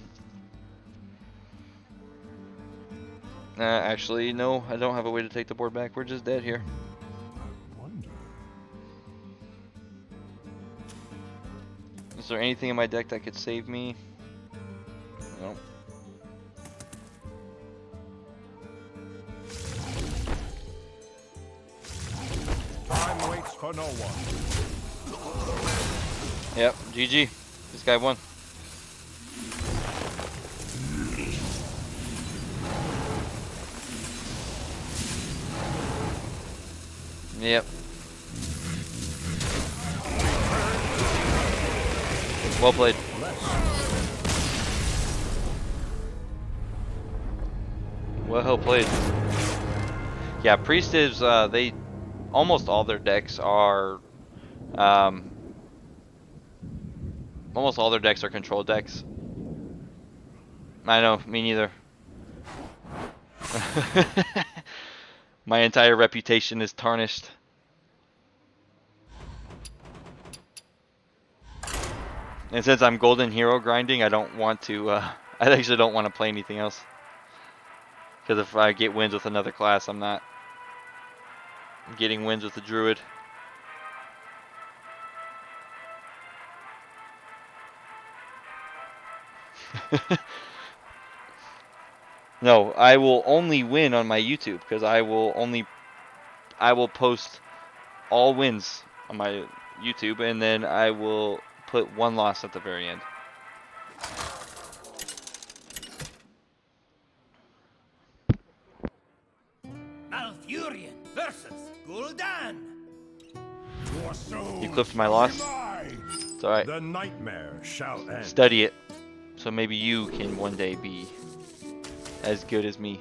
Speaker 1: actually, no, I don't have a way to take the board back. We're just dead here. Is there anything in my deck that could save me? No.
Speaker 4: Time waits for no one.
Speaker 1: Yep, GG. This guy won. Yep. Well played. Well played. Yeah, Priest is, they, almost all their decks are, almost all their decks are control decks. I know, me neither. My entire reputation is tarnished. And since I'm golden hero grinding, I don't want to, I actually don't want to play anything else. Because if I get wins with another class, I'm not getting wins with the Druid. No, I will only win on my YouTube because I will post all wins on my YouTube, and then I will put one loss at the very end.
Speaker 6: Malfurion versus Gul'dan.
Speaker 1: You clipped my loss. It's alright.
Speaker 4: The nightmare shall end.
Speaker 1: Study it, so maybe you can one day be as good as me.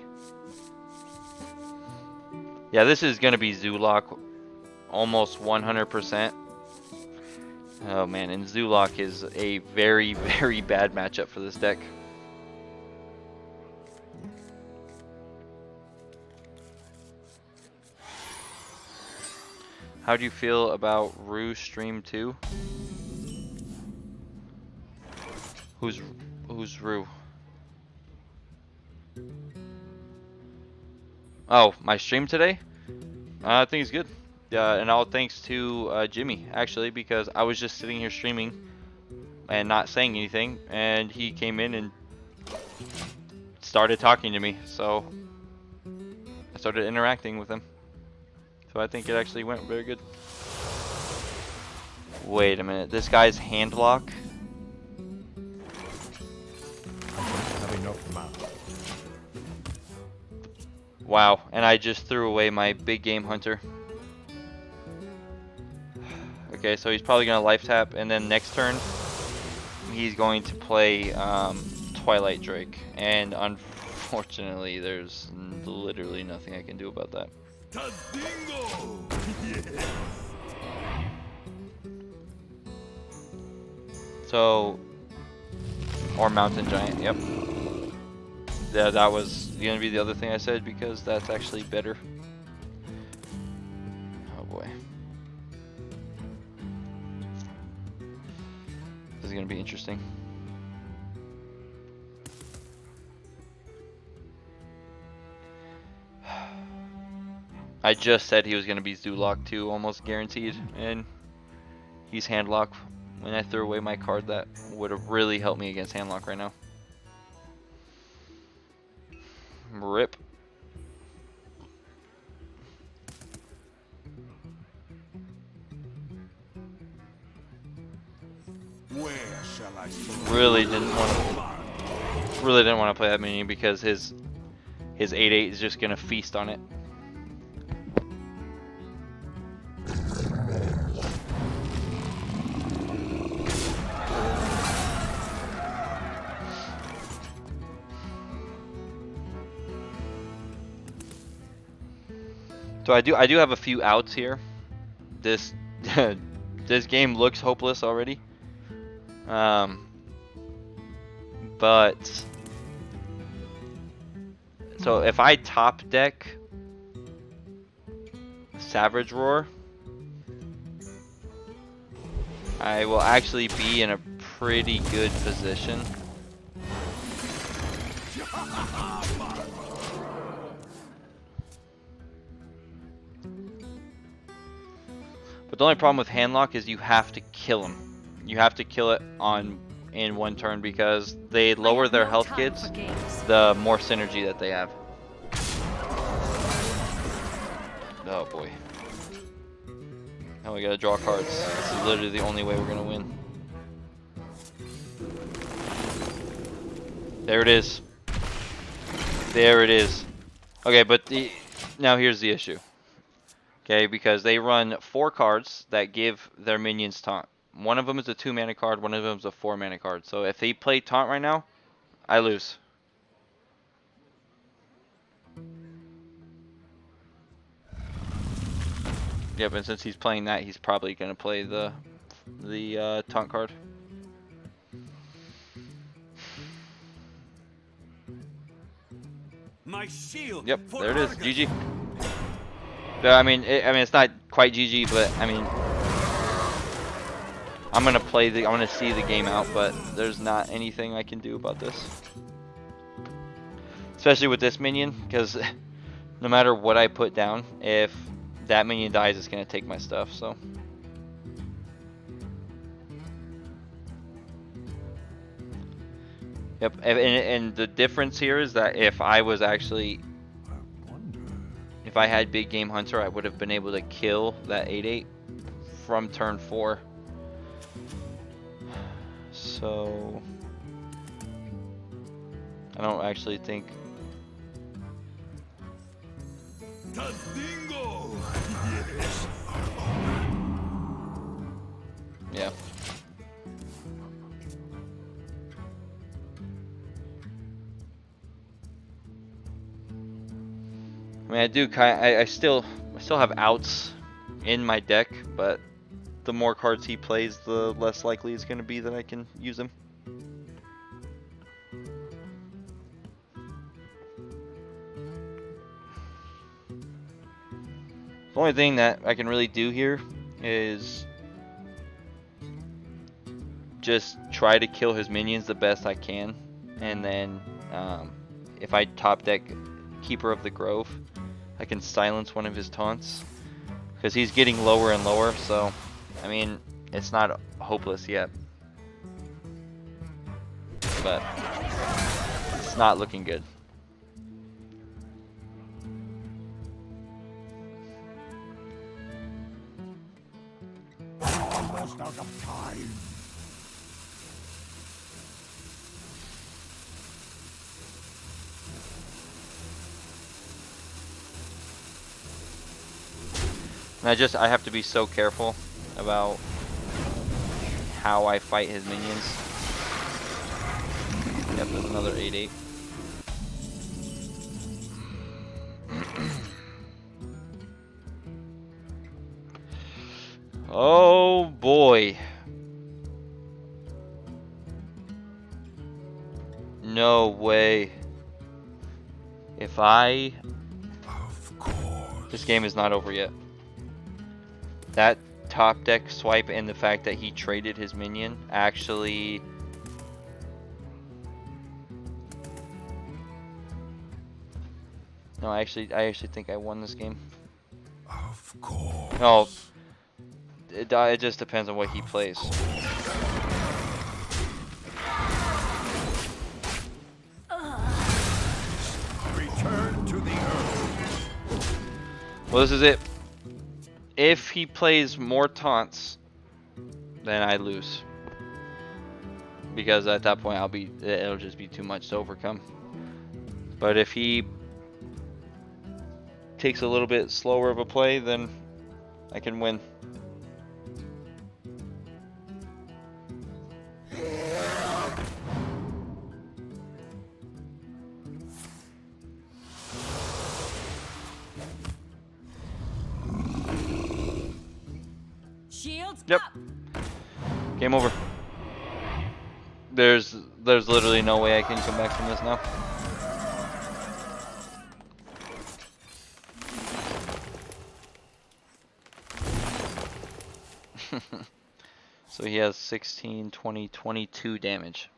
Speaker 1: Yeah, this is gonna be Zulok almost 100%. Oh man, and Zulok is a very, very bad matchup for this deck. How do you feel about Rue Stream 2? Who's Rue? Oh, my stream today? I think it's good. And all thanks to Jimmy, actually, because I was just sitting here streaming and not saying anything, and he came in and started talking to me, so I started interacting with him. So I think it actually went very good. Wait a minute, this guy's hand lock?
Speaker 4: Have enough mana.
Speaker 1: Wow, and I just threw away my big game hunter. Okay, so he's probably going to life tap, and then next turn he's going to play Twilight Drake. And unfortunately, there's literally nothing I can do about that. So, or Mountain Giant, yep. Yeah, that was going to be the other thing I said, because that's actually better. Oh boy. This is going to be interesting. I just said he was going to be Zulok too, almost guaranteed, and he's handlock when I threw away my card that would have really helped me against Handlock right now. Rip.
Speaker 4: Where shall I
Speaker 1: Really didn't want to play that minion because his 8/8 is just gonna feast on it. So I do have a few outs here. This this game looks hopeless already. But so if I top deck Savage Roar, I will actually be in a pretty good position. But the only problem with Handlock is you have to kill him. You have to kill it in one turn because they lower their health kits, the more synergy that they have. Oh boy. Now we gotta draw cards. This is literally the only way we're gonna win. There it is. There it is. Okay, but now here's the issue. Okay, because they run 4 cards that give their minions taunt. One of them is a 2-mana card, one of them is a 4-mana card. So if he played taunt right now, I lose. Yep, and since he's playing that, he's probably gonna play the taunt card.
Speaker 7: My shield.
Speaker 1: Yep, there it is. GG. I mean, it's not quite GG, but I mean, I'm gonna see the game out, but there's not anything I can do about this, especially with this minion, because no matter what I put down, if that minion dies, it's gonna take my stuff. So. Yep, and the difference here is that if I was actually, if I had Big Game Hunter, I would have been able to kill that 8/8 from turn 4. So I don't actually think. Yeah. I mean, I still have outs in my deck, but the more cards he plays, the less likely it's going to be that I can use him. The only thing that I can really do here is just try to kill his minions the best I can, and then if I top deck Keeper of the Grove, I can silence one of his taunts, because he's getting lower and lower. So I mean, it's not hopeless yet, but it's not looking good.
Speaker 4: almost out of time?
Speaker 1: And I have to be so careful about how I fight his minions. Yep, there's another 8/8. Oh boy. No way. If I...
Speaker 2: Of course.
Speaker 1: This game is not over yet. That top deck swipe and the fact that he traded his minion actually... No, I actually think I won this game.
Speaker 2: Of course.
Speaker 1: No, it just depends on what he plays. Well, this is it. If he plays more taunts, then I lose. Because at that point, it'll just be too much to overcome. But if he takes a little bit slower of a play, then I can win.
Speaker 5: Shields
Speaker 1: Yep.
Speaker 5: up.
Speaker 1: Game over. There's literally no way I can come back from this now. So he has 16, 20, 22 damage.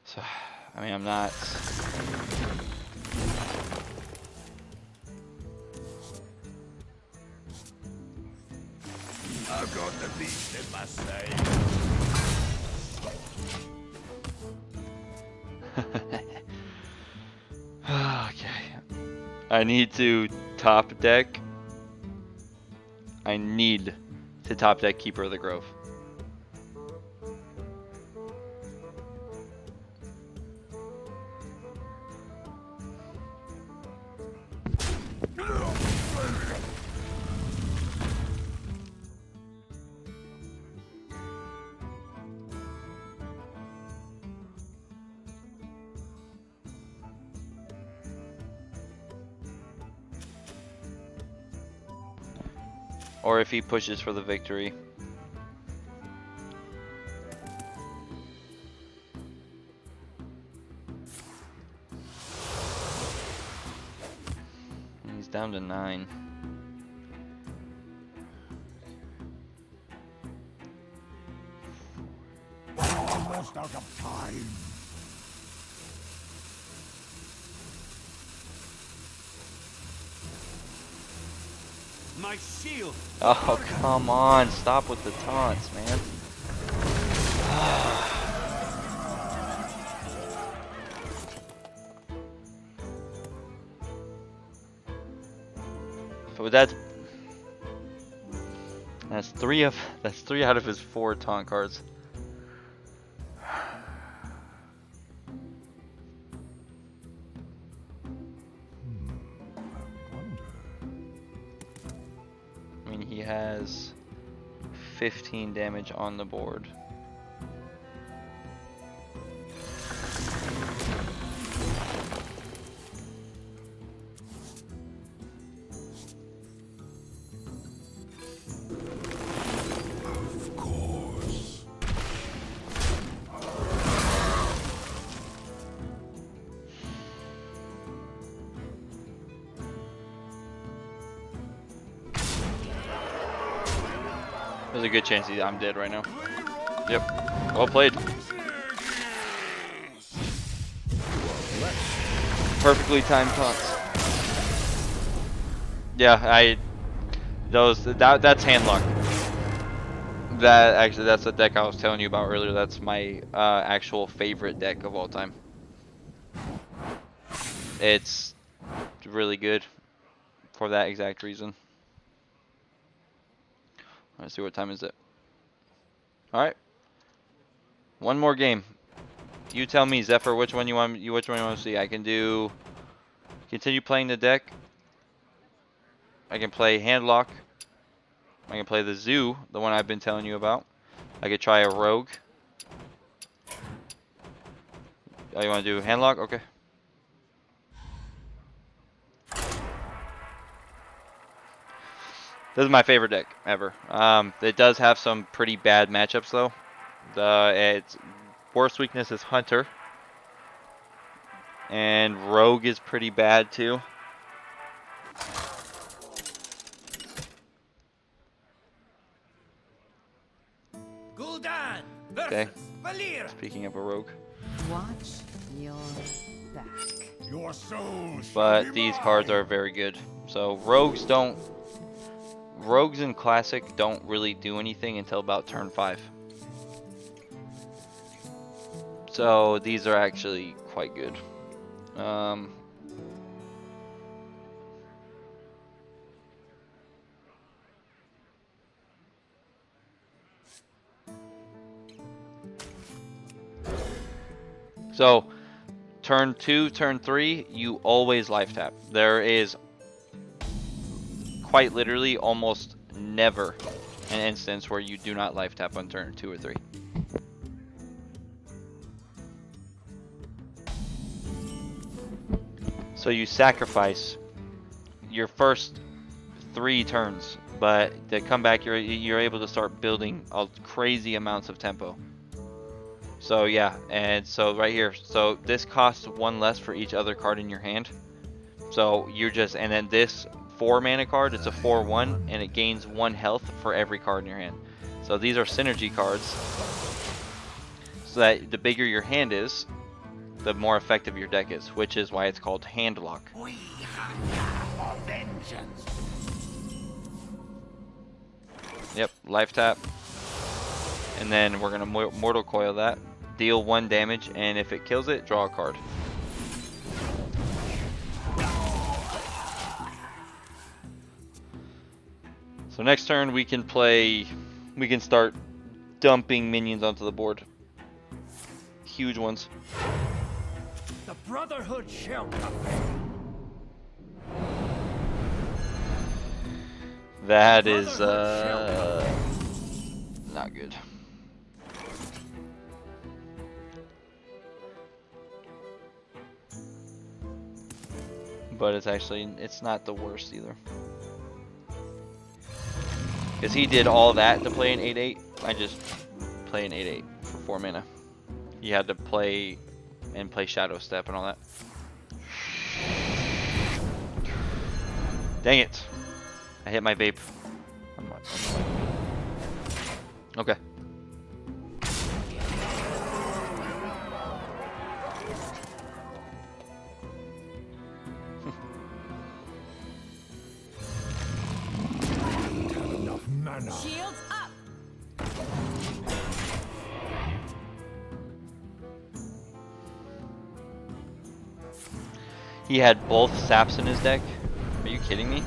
Speaker 1: So, I mean, I'm not...
Speaker 4: I've got the beast in my sight.
Speaker 1: Okay. I need to top deck. I need to top deck Keeper of the Grove. Or if he pushes for the victory. He's down to 9.
Speaker 4: Almost out of time.
Speaker 7: My shield.
Speaker 1: Oh, come on. Stop with the taunts, man. But that's three out of his 4 taunt cards. I mean, he has 15 damage on the board.
Speaker 2: Of course.
Speaker 1: There's a good chance I'm dead right now. Yep. Well played. Perfectly timed taunts. Yeah, that's handlock. That's the deck I was telling you about earlier. That's my actual favorite deck of all time. It's really good for that exact reason. Let's see, what time is it? Alright. One more game. You tell me, Zephyr, which one you want to see. I can do continue playing the deck. I can play Handlock. I can play the Zoo, the one I've been telling you about. I could try a Rogue. Oh, you want to do Handlock? Okay. This is my favorite deck ever. It does have some pretty bad matchups though. Its worst weakness is Hunter, and Rogue is pretty bad too.
Speaker 7: Gul'dan
Speaker 1: Okay.
Speaker 7: versus Valir.
Speaker 1: Speaking of a Rogue,
Speaker 5: Watch your back.
Speaker 4: Your soul shall
Speaker 1: but
Speaker 4: be
Speaker 1: these
Speaker 4: mine.
Speaker 1: cards are very good. So Rogues in Classic don't really do anything until about turn 5. So these are actually quite good. So turn 2, turn 3, you always life tap. There is quite literally almost never an instance where you do not life tap on turn 2 or 3. So you sacrifice your first 3 turns, but to come back, you're able to start building crazy amounts of tempo. So yeah, and so right here, so this costs 1 less for each other card in your hand. So you're just, and then this 4 mana card, it's a 4/1, and it gains 1 health for every card in your hand. So these are synergy cards, so that the bigger your hand is, the more effective your deck is, which is why it's called hand lock.
Speaker 6: We hunger for vengeance.
Speaker 1: Yep, life tap. And then we're gonna Mortal Coil that. Deal 1 damage, and if it kills it, draw a card. So next turn we can start dumping minions onto the board. Huge ones.
Speaker 6: The Brotherhood shall come.
Speaker 1: That is not good. But it's not the worst either. Because he did all that to play an 8/8. I just play an 8/8 for 4 mana. He had to play Shadow Step and all that. Dang it. I hit my vape. Okay.
Speaker 5: Shields up!
Speaker 1: He had both saps in his deck. Are you kidding me?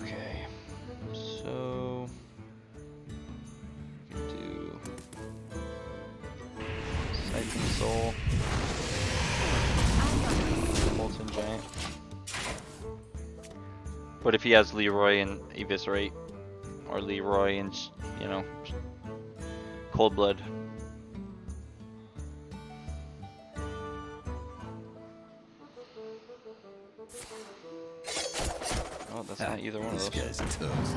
Speaker 1: Okay, so we can do Siphon Soul, Molten Giant. What if he has Leroy and Eviscerate? Or Leroy and, you know, Cold Blood? Oh, that's not either one of those.
Speaker 4: This guy's toast.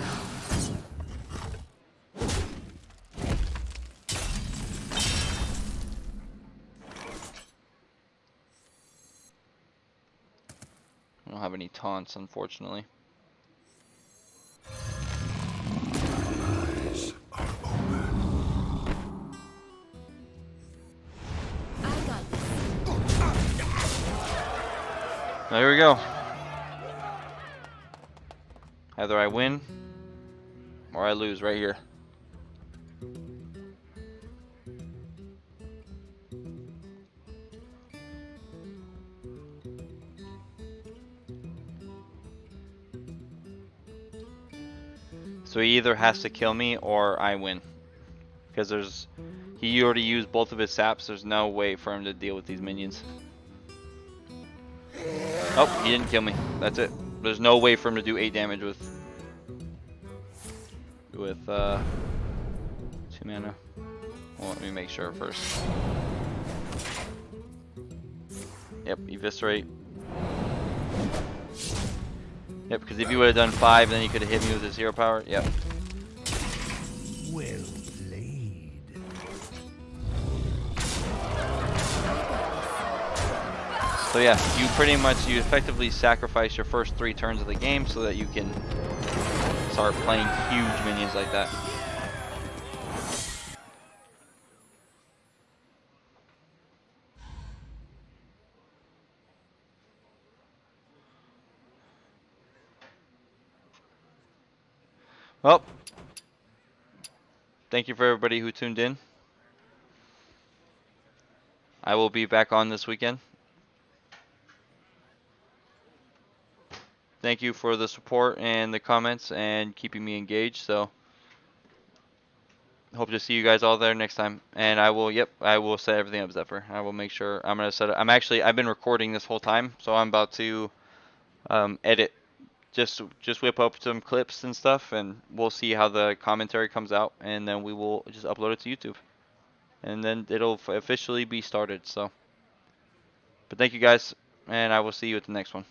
Speaker 1: I don't have any taunts, unfortunately.
Speaker 2: Eyes are open.
Speaker 5: I got this.
Speaker 1: Now here we go. Either I win or I lose right here. So he either has to kill me or I win. Because he already used both of his saps, there's no way for him to deal with these minions. Oh, he didn't kill me. That's it. There's no way for him to do 8 damage with 2 mana. Well, let me make sure first. Yep, Eviscerate. Yep, because if you would have done 5, then you could have hit me with a 0 power. Yep.
Speaker 4: Well played.
Speaker 1: So yeah, you effectively sacrifice your first 3 turns of the game so that you can start playing huge minions like that. Well, thank you for everybody who tuned in. I will be back on this weekend. thank you for the support and the comments and keeping me engaged. So hope to see you guys all there next time. And I will set everything up, Zephyr. I will make sure I'm gonna set it. I've been recording this whole time, so I'm about to edit. Just whip up some clips and stuff, and we'll see how the commentary comes out, and then we will just upload it to YouTube, and then it'll officially be started. So, but thank you guys, and I will see you at the next one.